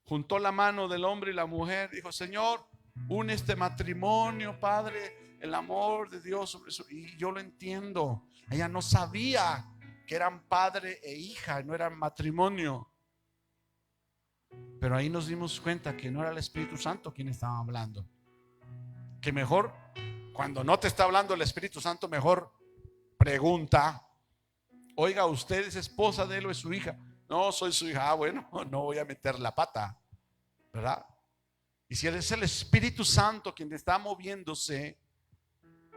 Speaker 1: Juntó la mano del hombre y la mujer, dijo: Señor, une este matrimonio, Padre, el amor de Dios sobre eso. Y yo lo entiendo. Ella no sabía que eran padre e hija, no eran matrimonio. Pero ahí nos dimos cuenta que no era el Espíritu Santo quien estaba hablando. Que mejor, cuando no te está hablando el Espíritu Santo, mejor pregunta: oiga, ¿usted es esposa de él o es su hija? No, soy su hija. Bueno, no voy a meter la pata, ¿verdad? Y si es el Espíritu Santo quien está moviéndose,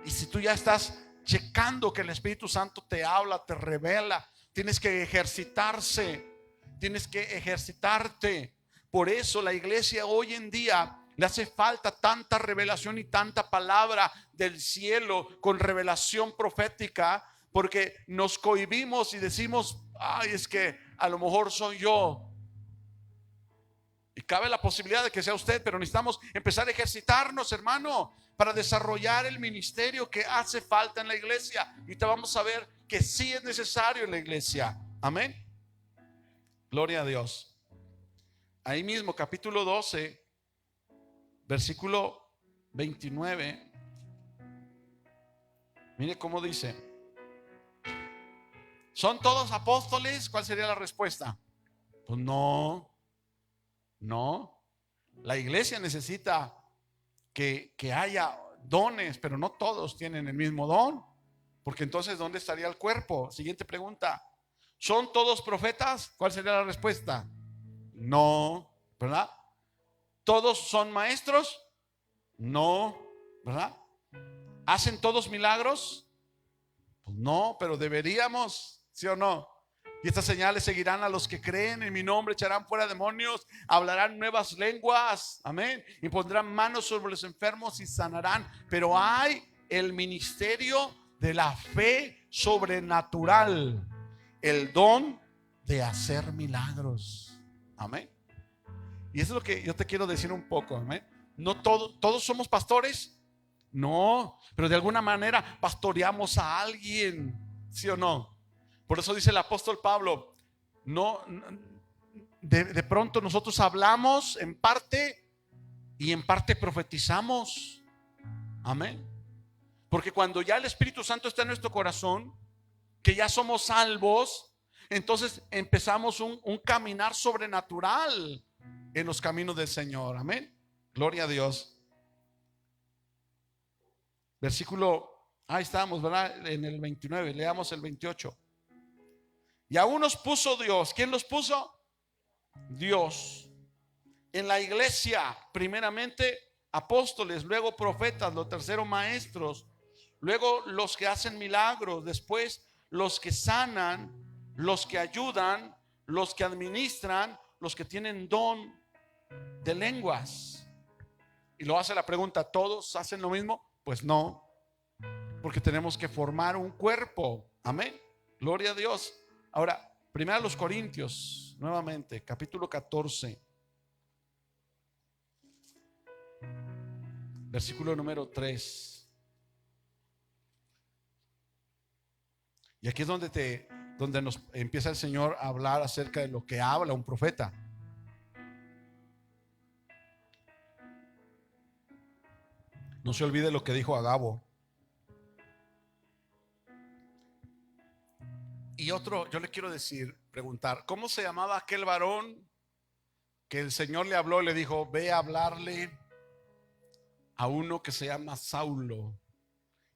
Speaker 1: y si tú ya estás checando que el Espíritu Santo te habla, te revela, tienes que ejercitarte. Por eso la iglesia hoy en día le hace falta tanta revelación y tanta palabra del cielo con revelación profética, porque nos cohibimos y decimos: ay, es que a lo mejor soy yo. Y cabe la posibilidad de que sea usted, pero necesitamos empezar a ejercitarnos, hermano, para desarrollar el ministerio que hace falta en la iglesia. Y te vamos a ver que sí es necesario en la iglesia. Amén. Gloria a Dios. Ahí mismo, capítulo 12, versículo 29. Mire cómo dice: ¿son todos apóstoles? ¿Cuál sería la respuesta? Pues no. La iglesia necesita que haya dones, pero no todos tienen el mismo don, porque entonces ¿dónde estaría el cuerpo? Siguiente pregunta: ¿son todos profetas? ¿Cuál sería la respuesta? No, ¿verdad? ¿Todos son maestros? No, ¿verdad? ¿Hacen todos milagros? Pues no, pero deberíamos, ¿sí o no? Y estas señales seguirán a los que creen en mi nombre: echarán fuera demonios, hablarán nuevas lenguas, amén, y pondrán manos sobre los enfermos y sanarán. Pero hay el ministerio de la fe sobrenatural, el don de hacer milagros, amén. Y eso es lo que yo te quiero decir un poco, amén. No todos somos pastores, no, pero de alguna manera pastoreamos a alguien, ¿sí o no? Por eso dice el apóstol Pablo: de pronto nosotros hablamos en parte y en parte profetizamos. Amén. Porque cuando ya el Espíritu Santo está en nuestro corazón, que ya somos salvos, entonces empezamos un caminar sobrenatural en los caminos del Señor. Amén. Gloria a Dios. Versículo, ahí estamos, ¿verdad? En el 29, leamos el 28. Y aún nos puso Dios. ¿Quién los puso? Dios. En la iglesia, primeramente apóstoles, luego profetas, lo tercero maestros, luego los que hacen milagros, después los que sanan, los que ayudan, los que administran, los que tienen don de lenguas. Y lo hace la pregunta: ¿todos hacen lo mismo? Pues no, porque tenemos que formar un cuerpo. Amén. Gloria a Dios. Ahora, primero a los Corintios, nuevamente, capítulo 14, versículo número 3. Y aquí es donde nos empieza el Señor a hablar acerca de lo que habla un profeta. No se olvide lo que dijo Agabo. Y otro, yo le quiero preguntar: ¿cómo se llamaba aquel varón que el Señor le habló y le dijo: ve a hablarle a uno que se llama Saulo?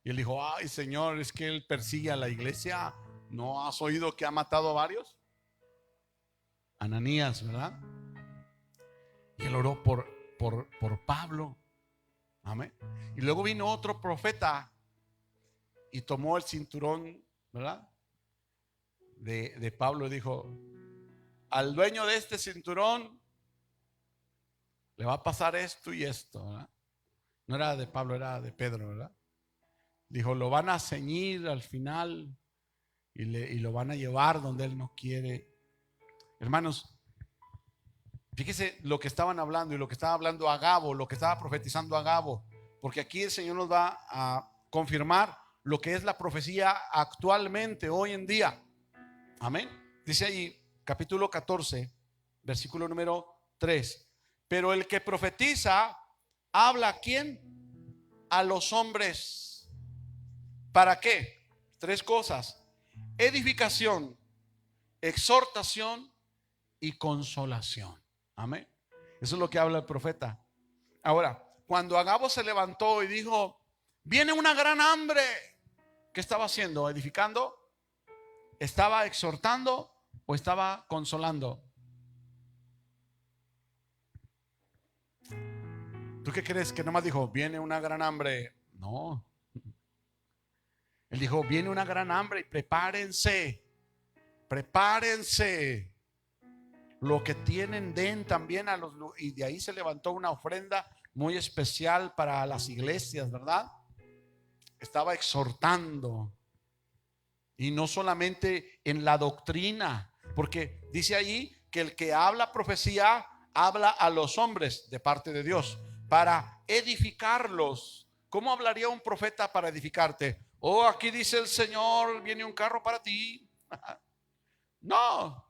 Speaker 1: Y él dijo: ay, Señor, es que él persigue a la iglesia. ¿No has oído que ha matado a varios? Ananías, ¿verdad? Y él oró por Pablo. Amén. Y luego vino otro profeta y tomó el cinturón, ¿verdad?, de Pablo, y dijo: al dueño de este cinturón le va a pasar esto y esto, ¿verdad? No era de Pablo, era de Pedro, ¿verdad? Dijo: lo van a ceñir al final y lo van a llevar donde él no quiere. Hermanos, fíjese lo que estaban hablando y lo que estaba hablando Agabo, lo que estaba profetizando Agabo, porque aquí el Señor nos va a confirmar lo que es la profecía actualmente, hoy en día. Amén. Dice ahí, capítulo 14, versículo número 3: pero el que profetiza habla ¿a quién? A los hombres. ¿Para qué? Tres cosas: edificación, exhortación y consolación. Amén. Eso es lo que habla el profeta. Ahora, cuando Agabo se levantó y dijo, viene una gran hambre, ¿qué estaba haciendo? ¿Edificando? ¿Estaba exhortando o estaba consolando? ¿Tú qué crees? Que nomás dijo, viene una gran hambre. No. Él dijo, viene una gran hambre y prepárense. Prepárense. Lo que tienen den también a los. Y de ahí se levantó una ofrenda muy especial para las iglesias, ¿verdad? Estaba exhortando. Y no solamente en la doctrina, porque dice ahí que el que habla profecía habla a los hombres de parte de Dios para edificarlos. ¿Cómo hablaría un profeta para edificarte? Oh, aquí dice el Señor, viene un carro para ti. No.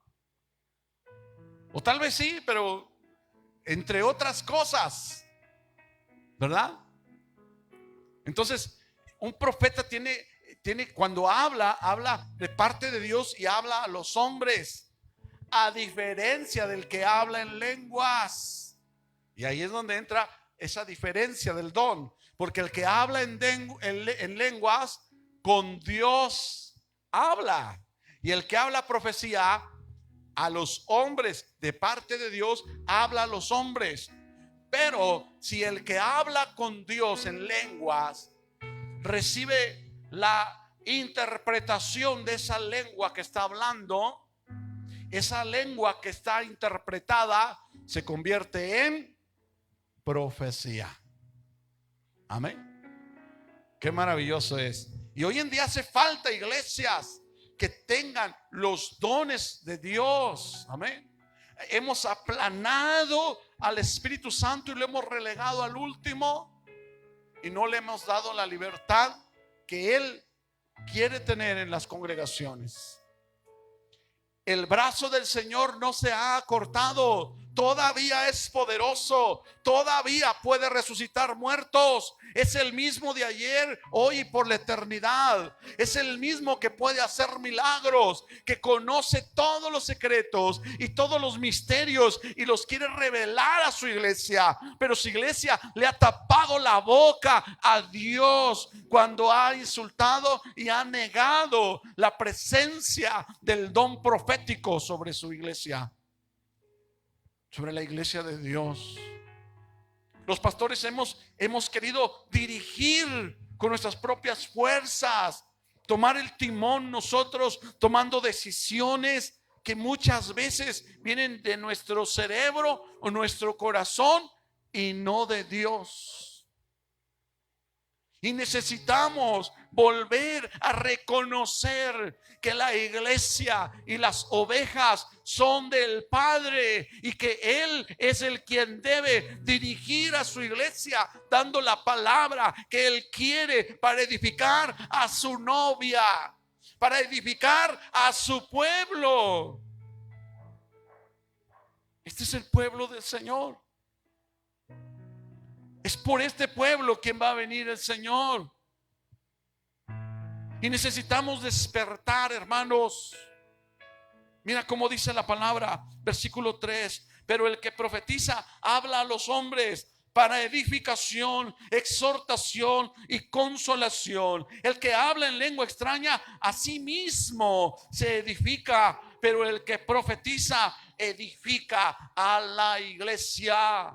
Speaker 1: O tal vez sí, pero entre otras cosas, ¿verdad? Entonces, un profeta tiene cuando habla de parte de Dios y habla a los hombres, a diferencia del que habla en lenguas. Y ahí es donde entra esa diferencia del don, porque el que habla en lenguas con Dios habla, y el que habla profecía a los hombres de parte de Dios habla a los hombres. Pero si el que habla con Dios en lenguas recibe la interpretación de esa lengua que está hablando, esa lengua que está interpretada se convierte en profecía. Amén. Qué maravilloso es. Y hoy en día hace falta iglesias que tengan los dones de Dios. Amén. Hemos aplanado al Espíritu Santo y lo hemos relegado al último, y no le hemos dado la libertad que Él quiere tener en las congregaciones. El brazo del Señor no se ha cortado. Todavía es poderoso. Todavía puede resucitar muertos. Es el mismo de ayer, hoy y por la eternidad. Es el mismo que puede hacer milagros, que conoce todos los secretos y todos los misterios y los quiere revelar a su iglesia. Pero su iglesia le ha tapado la boca a Dios cuando ha insultado y ha negado la presencia del don profético sobre su iglesia, sobre la iglesia de Dios. Los pastores hemos querido dirigir con nuestras propias fuerzas, tomar el timón nosotros, tomando decisiones que muchas veces vienen de nuestro cerebro o nuestro corazón y no de Dios. Y necesitamos volver a reconocer que la iglesia y las ovejas son del Padre, y que Él es el quien debe dirigir a su iglesia, dando la palabra que Él quiere para edificar a su novia, para edificar a su pueblo. Este es el pueblo del Señor. Es por este pueblo quien va a venir el Señor. Y necesitamos despertar, hermanos. Mira cómo dice la palabra, versículo 3. Pero el que profetiza habla a los hombres para edificación, exhortación y consolación. El que habla en lengua extraña a sí mismo se edifica, pero el que profetiza edifica a la iglesia.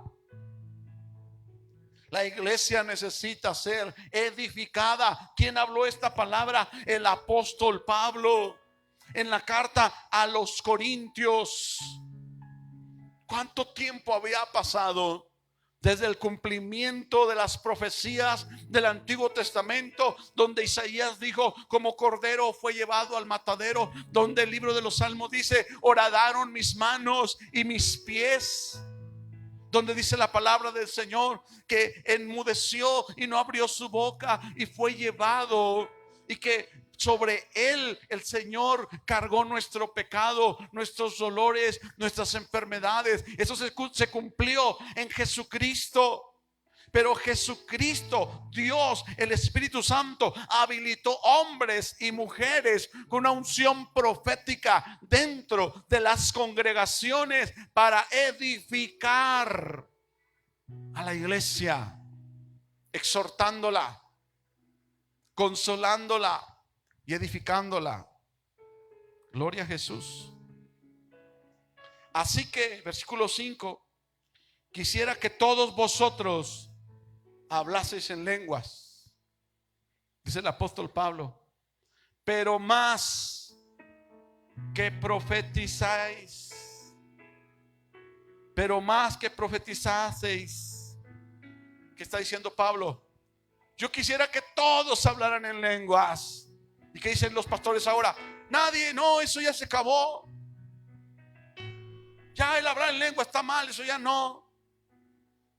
Speaker 1: La iglesia necesita ser edificada. ¿Quién habló esta palabra? El apóstol Pablo en la carta a los Corintios. ¿Cuánto tiempo había pasado desde el cumplimiento de las profecías del Antiguo Testamento, donde Isaías dijo: como cordero fue llevado al matadero, donde el libro de los Salmos dice: horadaron mis manos y mis pies, donde dice la palabra del Señor que enmudeció y no abrió su boca y fue llevado, y que sobre él el Señor cargó nuestro pecado, nuestros dolores, nuestras enfermedades? Eso se cumplió en Jesucristo. Pero Jesucristo, Dios, el Espíritu Santo, habilitó hombres y mujeres con una unción profética dentro de las congregaciones para edificar a la iglesia, exhortándola, consolándola y edificándola. Gloria a Jesús. Así que, versículo 5, quisiera que todos vosotros hablaseis en lenguas, dice el apóstol Pablo, pero más que profetizáis, pero más que profetizaseis. ¿Qué está diciendo Pablo? Yo quisiera que todos hablaran en lenguas. ¿Y qué dicen los pastores ahora? Nadie, no, eso ya se acabó. Ya el hablar en lengua está mal, eso ya no.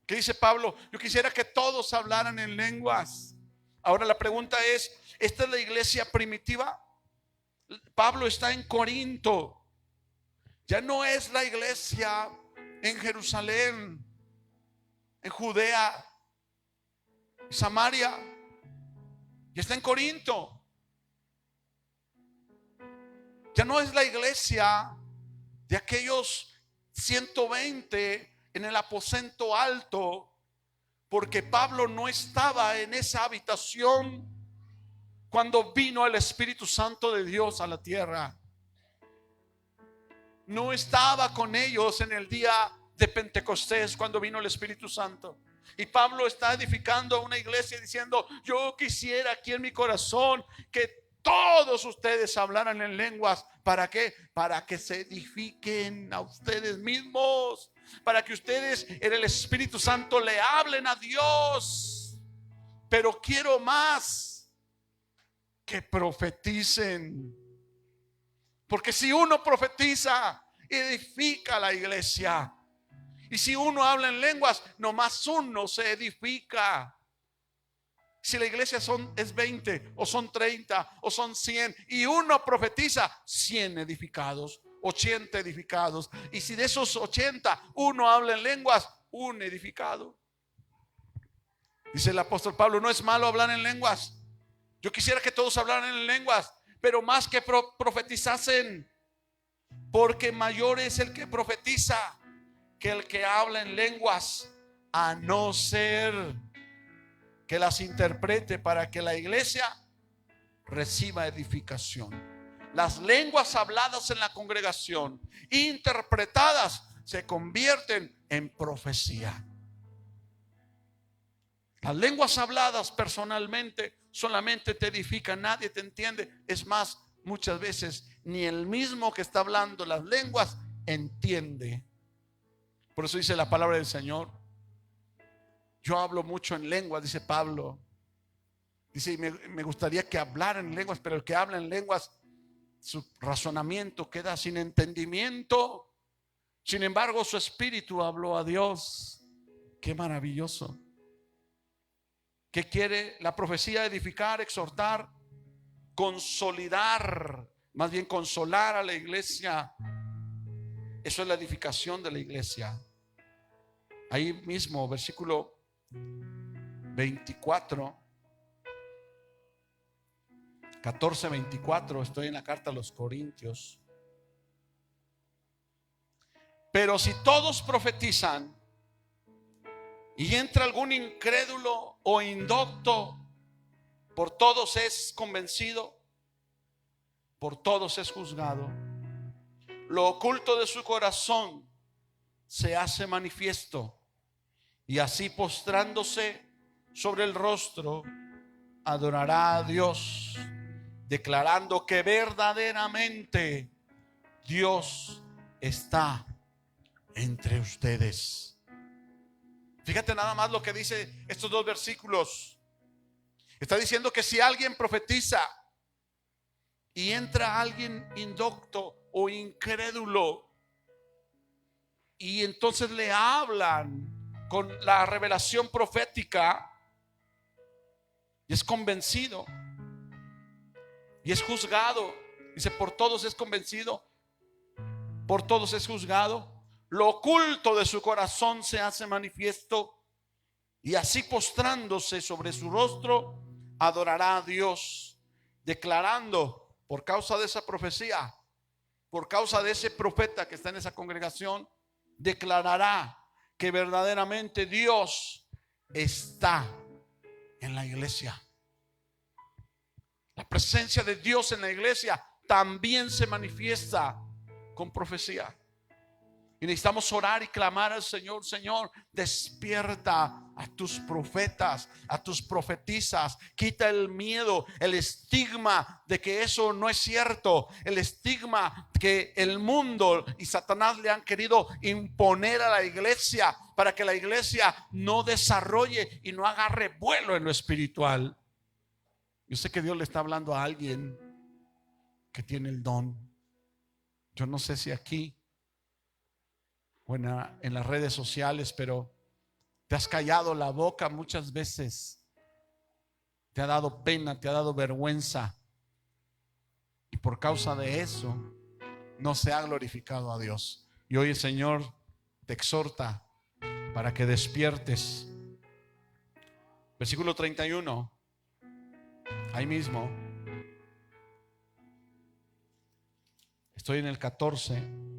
Speaker 1: ¿Qué dice Pablo? Yo quisiera que todos hablaran en lenguas. Ahora la pregunta es, ¿esta es la iglesia primitiva? Pablo está en Corinto. Ya no es la iglesia en Jerusalén, en Judea, Samaria. Ya está en Corinto. Ya no es la iglesia de aquellos 120 en el aposento alto, porque Pablo no estaba en esa habitación cuando vino el Espíritu Santo de Dios a la tierra. No estaba con ellos en el día de Pentecostés cuando vino el Espíritu Santo. Y Pablo está edificando una iglesia diciendo: yo quisiera aquí en mi corazón que todos ustedes hablaran en lenguas. ¿Para qué? Para que se edifiquen a ustedes mismos, para que ustedes en el Espíritu Santo le hablen a Dios. Pero quiero más, que profeticen, porque si uno profetiza, edifica la iglesia. Y si uno habla en lenguas, nomás uno se edifica. Si la iglesia es 20 o son 30 o son 100 y uno profetiza, 100 edificados, 80 edificados. Y si de esos 80 uno habla en lenguas, un edificado. Dice el apóstol Pablo: no es malo hablar en lenguas. Yo quisiera que todos hablaran en lenguas, pero más que profetizasen, porque mayor es el que profetiza que el que habla en lenguas, a no ser que las interprete para que la iglesia reciba edificación. Las lenguas habladas en la congregación, interpretadas, se convierten en profecía. Las lenguas habladas personalmente solamente te edifican, nadie te entiende. Es más, muchas veces ni el mismo que está hablando las lenguas entiende. Por eso dice la palabra del Señor: yo hablo mucho en lenguas, dice Pablo. Dice: me gustaría que hablaran en lenguas, pero el que habla en lenguas, su razonamiento queda sin entendimiento. Sin embargo, su espíritu habló a Dios. Qué maravilloso. ¿Qué quiere la profecía? Edificar, exhortar, consolidar, más bien consolar a la iglesia. Eso es la edificación de la iglesia. Ahí mismo, versículo 24, 14-24, estoy en la carta a los Corintios. Pero si todos profetizan y entra algún incrédulo o indocto, por todos es convencido, por todos es juzgado. Lo oculto de su corazón se hace manifiesto, y así postrándose sobre el rostro adorará a Dios, declarando que verdaderamente Dios está entre ustedes. Fíjate nada más lo que dice estos dos versículos. Está diciendo que si alguien profetiza y entra alguien indocto o incrédulo, y entonces le hablan con la revelación profética, y es convencido y es juzgado. Dice: por todos es convencido, por todos es juzgado. Lo oculto de su corazón se hace manifiesto, y así postrándose sobre su rostro, adorará a Dios, declarando, por causa de esa profecía, por causa de ese profeta que está en esa congregación, declarará que verdaderamente Dios está en la iglesia. La presencia de Dios en la iglesia también se manifiesta con profecía. Y necesitamos orar y clamar al Señor: Señor, despierta a tus profetas, a tus profetisas. Quita el miedo, el estigma de que eso no es cierto, el estigma que el mundo y Satanás le han querido imponer a la iglesia, para que la iglesia no desarrolle y no agarre vuelo en lo espiritual. Yo sé que Dios le está hablando a alguien que tiene el don. Yo no sé si aquí o en las redes sociales, pero te has callado la boca muchas veces. Te ha dado pena, te ha dado vergüenza, y por causa de eso no se ha glorificado a Dios. Y hoy el Señor te exhorta para que despiertes. Versículo 31, ahí mismo. Estoy en el 14.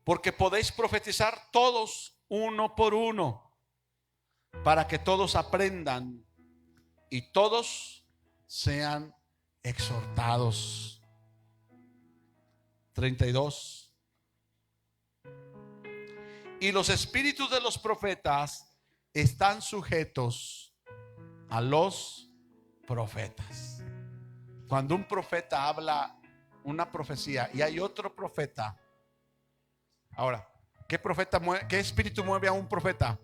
Speaker 1: Porque podéis profetizar todos uno por uno, para que todos aprendan y todos sean exhortados. 32. Y los espíritus de los profetas están sujetos a los profetas. Cuando un profeta habla una profecía y hay otro profeta. Ahora, ¿qué espíritu mueve a un profeta?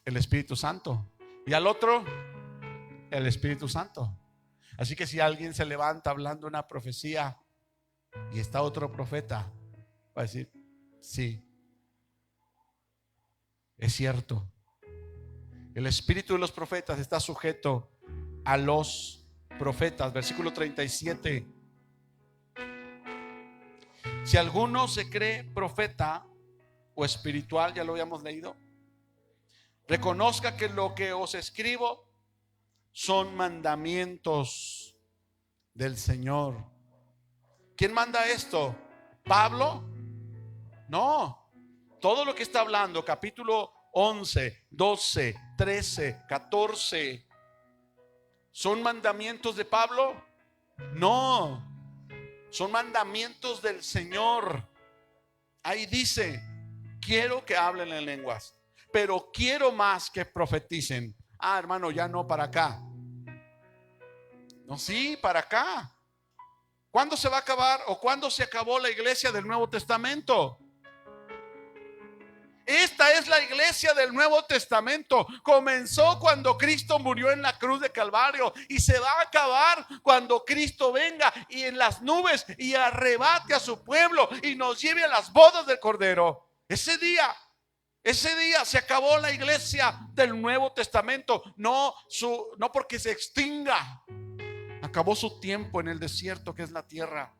Speaker 1: El Espíritu Santo. Y al otro, el Espíritu Santo. Así que si alguien se levanta hablando una profecía y está otro profeta, va a decir: sí, es cierto. El espíritu de los profetas está sujeto a los profetas. Versículo 37. Si alguno se cree profeta o espiritual, ya lo habíamos leído, reconozca que lo que os escribo son mandamientos del Señor. ¿Quién manda esto? ¿Pablo? No. Todo lo que está hablando, capítulo 11, 12, 13, 14, ¿son mandamientos de Pablo? No. Son mandamientos del Señor. Ahí dice: quiero que hablen en lenguas, pero quiero más que profeticen. Ah, hermano, ya no para acá. No, sí, para acá. ¿Cuándo se va a acabar o cuándo se acabó la iglesia del Nuevo Testamento? Esta es la iglesia del Nuevo Testamento. Comenzó cuando Cristo murió en la cruz de Calvario y se va a acabar cuando Cristo venga y en las nubes y arrebate a su pueblo y nos lleve a las bodas del Cordero. Ese día se acabó la iglesia del Nuevo Testamento. No porque se extinga. Acabó su tiempo en el desierto, que es la tierra,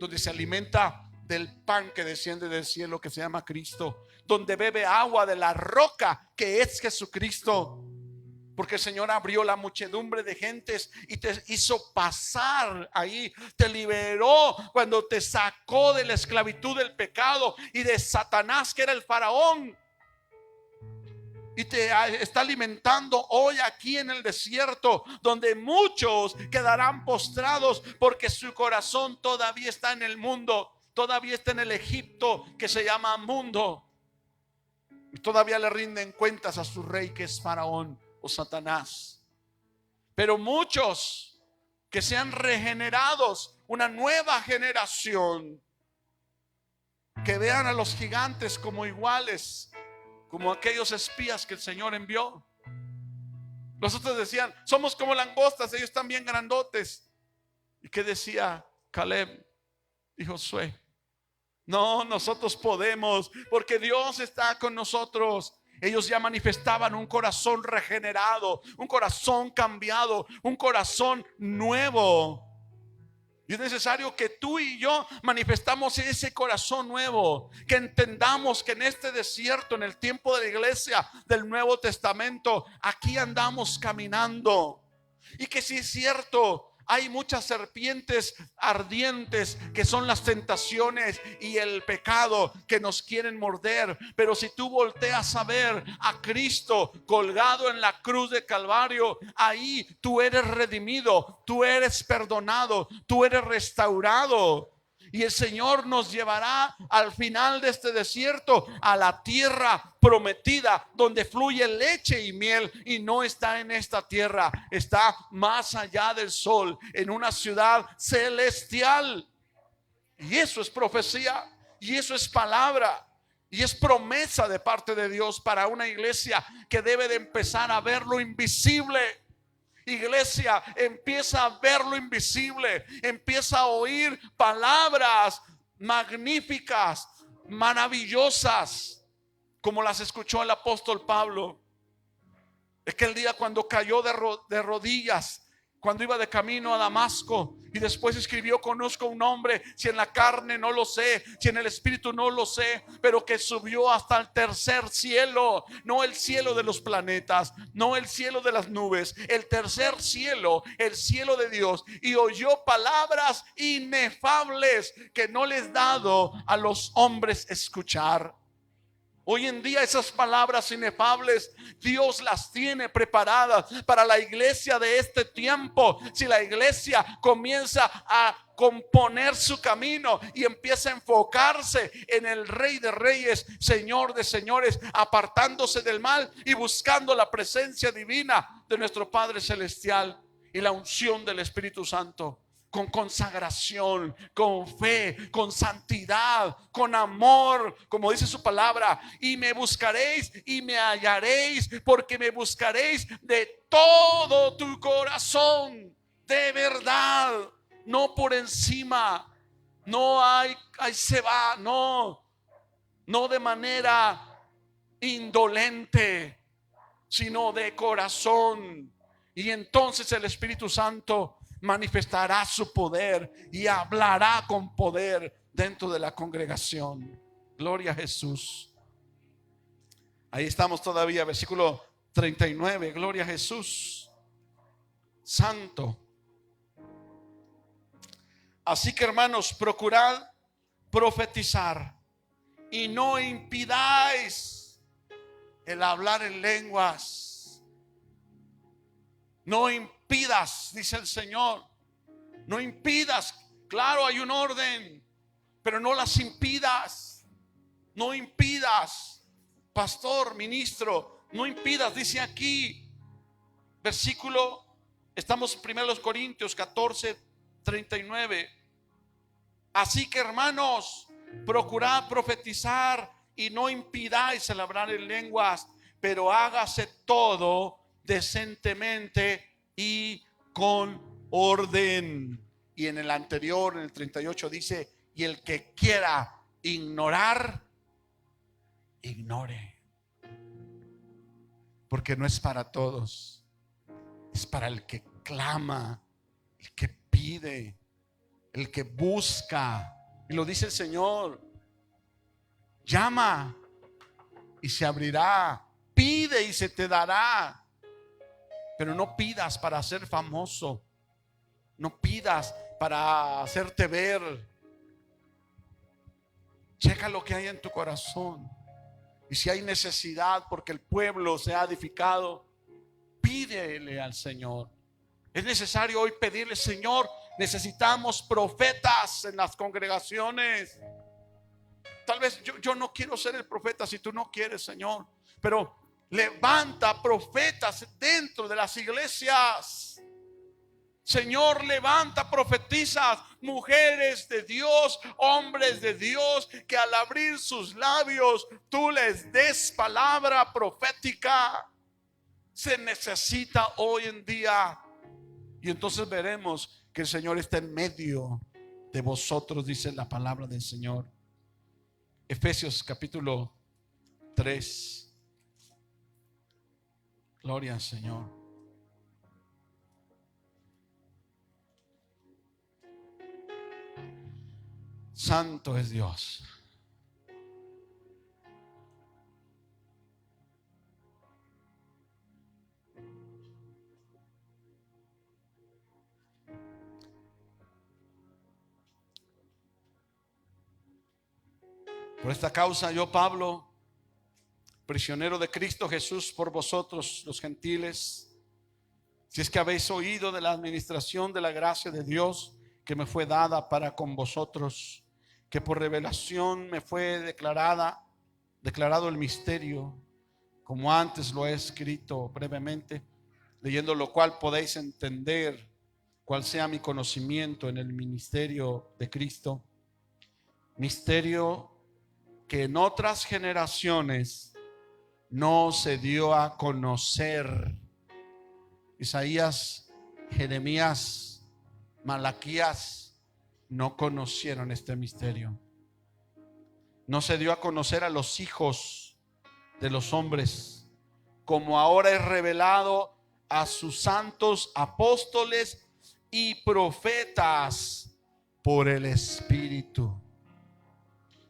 Speaker 1: donde se alimenta del pan que desciende del cielo, que se llama Cristo, donde bebe agua de la roca que es Jesucristo, porque el Señor abrió la muchedumbre de gentes y te hizo pasar ahí, te liberó cuando te sacó de la esclavitud del pecado y de Satanás, que era el faraón, y te está alimentando hoy aquí en el desierto, donde muchos quedarán postrados porque su corazón todavía está en el mundo. Todavía está en el Egipto que se llama mundo, y todavía le rinden cuentas a su rey, que es Faraón o Satanás. Pero muchos que sean regenerados, una nueva generación, que vean a los gigantes como iguales, como aquellos espías que el Señor envió. Los otros decían: somos como langostas, ellos están bien grandotes. ¿Y qué decía Caleb y Josué? No, nosotros podemos, porque Dios está con nosotros. Ellos ya manifestaban un corazón regenerado, un corazón cambiado, un corazón nuevo. Y es necesario que tú y yo manifestamos ese corazón nuevo, que entendamos que en este desierto, en el tiempo de la iglesia del Nuevo Testamento, aquí andamos caminando. Y que si es cierto, hay muchas serpientes ardientes que son las tentaciones y el pecado que nos quieren morder. Pero si tú volteas a ver a Cristo colgado en la cruz de Calvario, ahí tú eres redimido, tú eres perdonado, tú eres restaurado. Y el Señor nos llevará al final de este desierto a la tierra prometida, donde fluye leche y miel. Y no está en esta tierra, está más allá del sol, en una ciudad celestial. Y eso es profecía, y eso es palabra, y es promesa de parte de Dios para una iglesia que debe de empezar a ver lo invisible. Iglesia, empieza a ver lo invisible, empieza a oír palabras magníficas, maravillosas, como las escuchó el apóstol Pablo. Aquel día cuando cayó de rodillas, cuando iba de camino a Damasco, y después escribió: conozco un hombre, si en la carne no lo sé, si en el espíritu no lo sé, pero que subió hasta el tercer cielo. No el cielo de los planetas, no el cielo de las nubes, el tercer cielo, el cielo de Dios. Y oyó palabras inefables que no les dado a los hombres escuchar. Hoy en día esas palabras inefables Dios las tiene preparadas para la iglesia de este tiempo. Si la iglesia comienza a componer su camino y empieza a enfocarse en el Rey de Reyes, Señor de Señores, apartándose del mal y buscando la presencia divina de nuestro Padre Celestial y la unción del Espíritu Santo, con consagración, con fe, con santidad, con amor, como dice su palabra. Y me buscaréis y me hallaréis, porque me buscaréis de todo tu corazón, de verdad, no por encima, no hay se va, no de manera indolente, sino de corazón. Y entonces el Espíritu Santo manifestará su poder y hablará con poder dentro de la congregación. Gloria a Jesús. Ahí estamos todavía, versículo 39. Gloria a Jesús. Santo. Así que, hermanos, procurad profetizar y no impidáis el hablar en lenguas. No impidas, dice el Señor. No impidas. Claro, hay un orden, pero no las impidas. No impidas, pastor, ministro, no impidas. Dice aquí, versículo, estamos en 1 Corintios 14, 39. Así que, hermanos, procurad profetizar y no impidáis el hablar en lenguas, pero hágase todo decentemente y con orden. Y en el anterior, en el 38, dice: y el que quiera ignorar, ignore. Porque no es para todos, es para el que clama, el que pide, el que busca. Y lo dice el Señor: llama y se abrirá, pide y se te dará. Pero no pidas para ser famoso, no pidas para hacerte ver. Checa lo que hay en tu corazón. Y si hay necesidad porque el pueblo se ha edificado, pídele al Señor. Es necesario hoy pedirle: Señor, necesitamos profetas en las congregaciones. Tal vez yo no quiero ser el profeta si tú no quieres, Señor, pero levanta profetas dentro de las iglesias. Señor, levanta profetizas, mujeres de Dios, hombres de Dios, que al abrir sus labios tú les des palabra profética. Se necesita hoy en día. Y entonces veremos que el Señor está en medio de vosotros, dice la palabra del Señor. Efesios capítulo 3. Gloria al Señor. Santo es Dios. Por esta causa yo, Pablo, prisionero de Cristo Jesús por vosotros los gentiles, si es que habéis oído de la administración de la gracia de Dios que me fue dada para con vosotros, que por revelación me fue declarado el misterio, como antes lo he escrito brevemente, leyendo lo cual podéis entender cuál sea mi conocimiento en el ministerio de Cristo, misterio que en otras generaciones no se dio a conocer. Isaías, Jeremías, Malaquías no conocieron este misterio. No se dio a conocer a los hijos de los hombres, como ahora es revelado a sus santos apóstoles y profetas por el Espíritu.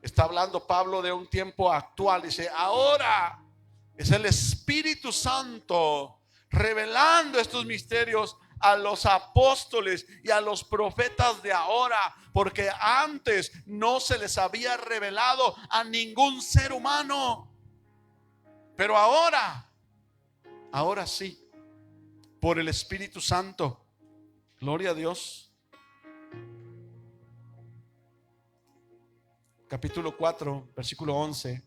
Speaker 1: Está hablando Pablo de un tiempo actual. Dice, ahora es el Espíritu Santo revelando estos misterios a los apóstoles y a los profetas de ahora, porque antes no se les había revelado a ningún ser humano. Pero ahora sí, por el Espíritu Santo. Gloria a Dios. Capítulo 4, versículo 11.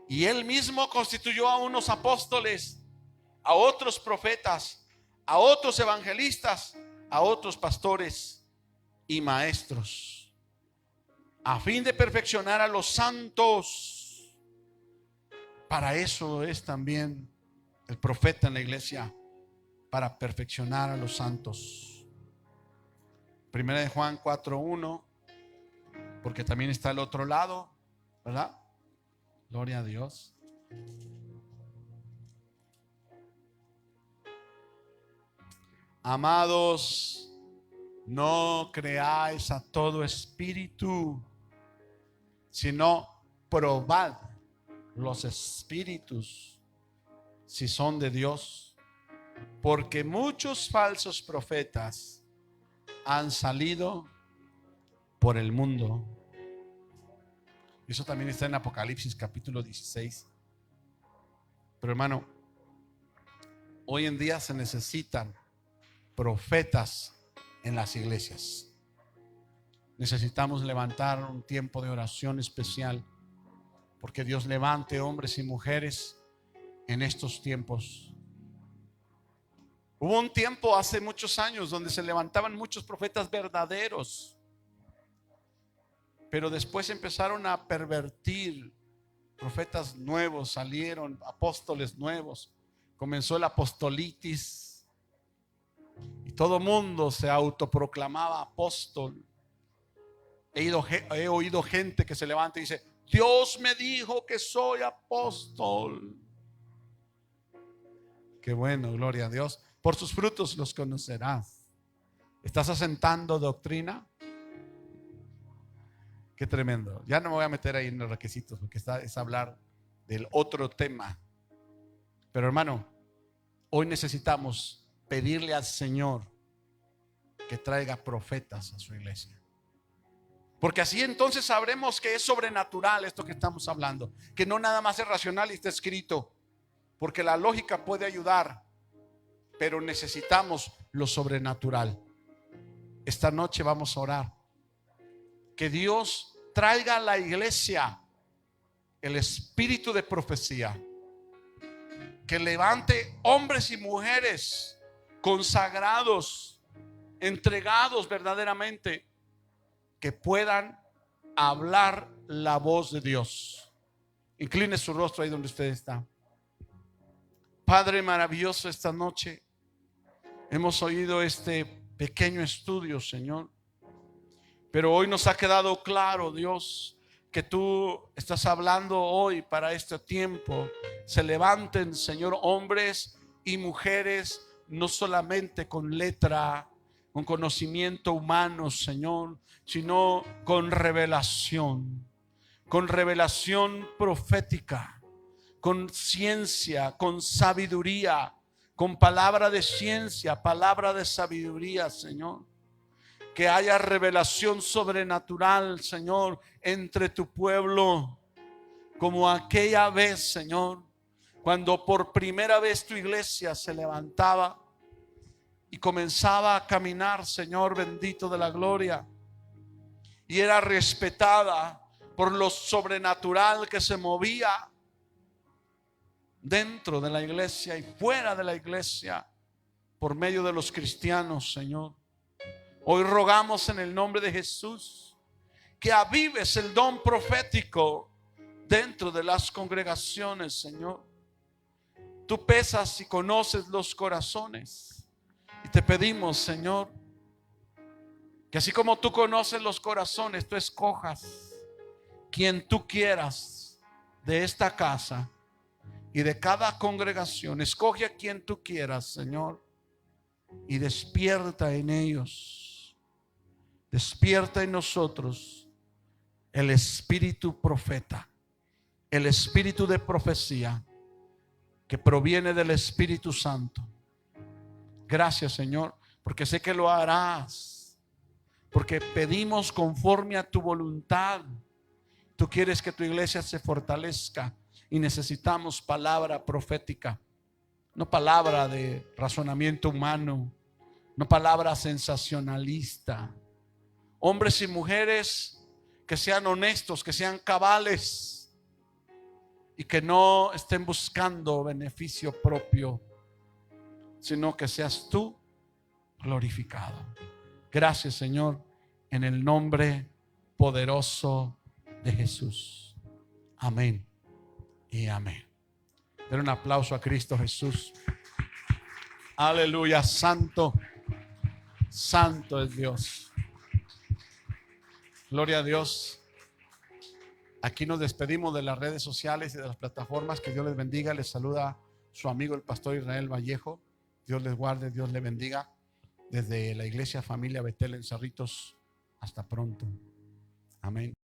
Speaker 1: Y él mismo constituyó a unos apóstoles, a otros profetas, a otros evangelistas, a otros pastores y maestros, a fin de perfeccionar a los santos. Para eso es también el profeta en la iglesia, para perfeccionar a los santos. Primera de Juan 4:1, porque también está el otro lado, ¿verdad? Gloria a Dios. Amados, no creáis a todo espíritu, sino probad los espíritus si son de Dios, porque muchos falsos profetas han salido por el mundo. Eso también está en Apocalipsis capítulo 16. Pero hermano, hoy en día se necesitan profetas en las iglesias. Necesitamos levantar un tiempo de oración especial, porque Dios levante hombres y mujeres en estos tiempos. Hubo un tiempo hace muchos años donde se levantaban muchos profetas verdaderos, pero después empezaron a pervertir. Profetas nuevos salieron, apóstoles nuevos. Comenzó el apostolitis y todo mundo se autoproclamaba apóstol. He oído gente que se levanta y dice: Dios me dijo que soy apóstol. Qué bueno, gloria a Dios. Por sus frutos los conocerás. ¿Estás asentando doctrina? Qué tremendo. Ya no me voy a meter ahí en los requisitos, porque es hablar del otro tema. Pero hermano, hoy necesitamos pedirle al Señor que traiga profetas a su iglesia, porque así entonces sabremos que es sobrenatural esto que estamos hablando, que no nada más es racional y está escrito, porque la lógica puede ayudar, pero necesitamos lo sobrenatural. Esta noche vamos a orar que Dios traiga a la iglesia el espíritu de profecía, que levante hombres y mujeres consagrados, entregados verdaderamente, que puedan hablar la voz de Dios. Incline su rostro ahí donde usted está. Padre maravilloso, esta noche hemos oído este pequeño estudio, Señor, pero hoy nos ha quedado claro, Dios, que tú estás hablando hoy para este tiempo. Se levanten, Señor, hombres y mujeres, no solamente con letra, con conocimiento humano, Señor, sino con revelación profética, con ciencia, con sabiduría, con palabra de ciencia, palabra de sabiduría, Señor. Que haya revelación sobrenatural, Señor, entre tu pueblo, como aquella vez, Señor, cuando por primera vez tu iglesia se levantaba y comenzaba a caminar, Señor bendito de la gloria, y era respetada por lo sobrenatural que se movía dentro de la iglesia y fuera de la iglesia por medio de los cristianos, Señor. Hoy rogamos en el nombre de Jesús que avives el don profético dentro de las congregaciones, Señor. Tú pesas y conoces los corazones, y te pedimos, Señor, que así como tú conoces los corazones, tú escojas quien tú quieras de esta casa y de cada congregación. Escoge a quien tú quieras, Señor, y despierta en ellos. Despierta en nosotros el espíritu profeta, el espíritu de profecía que proviene del Espíritu Santo. Gracias, Señor, porque sé que lo harás, porque pedimos conforme a tu voluntad. Tú quieres que tu iglesia se fortalezca y necesitamos palabra profética, no palabra de razonamiento humano, no palabra sensacionalista. Hombres y mujeres que sean honestos, que sean cabales y que no estén buscando beneficio propio, sino que seas tú glorificado. Gracias, Señor, en el nombre poderoso de Jesús. Amén y amén. Den un aplauso a Cristo Jesús. Aleluya, santo, santo es Dios. Gloria a Dios. Aquí nos despedimos de las redes sociales y de las plataformas. Que Dios les bendiga. Les saluda su amigo el pastor Israel Vallejo. Dios les guarde, Dios les bendiga. Desde la iglesia Familia Betel en Cerritos. Hasta pronto. Amén.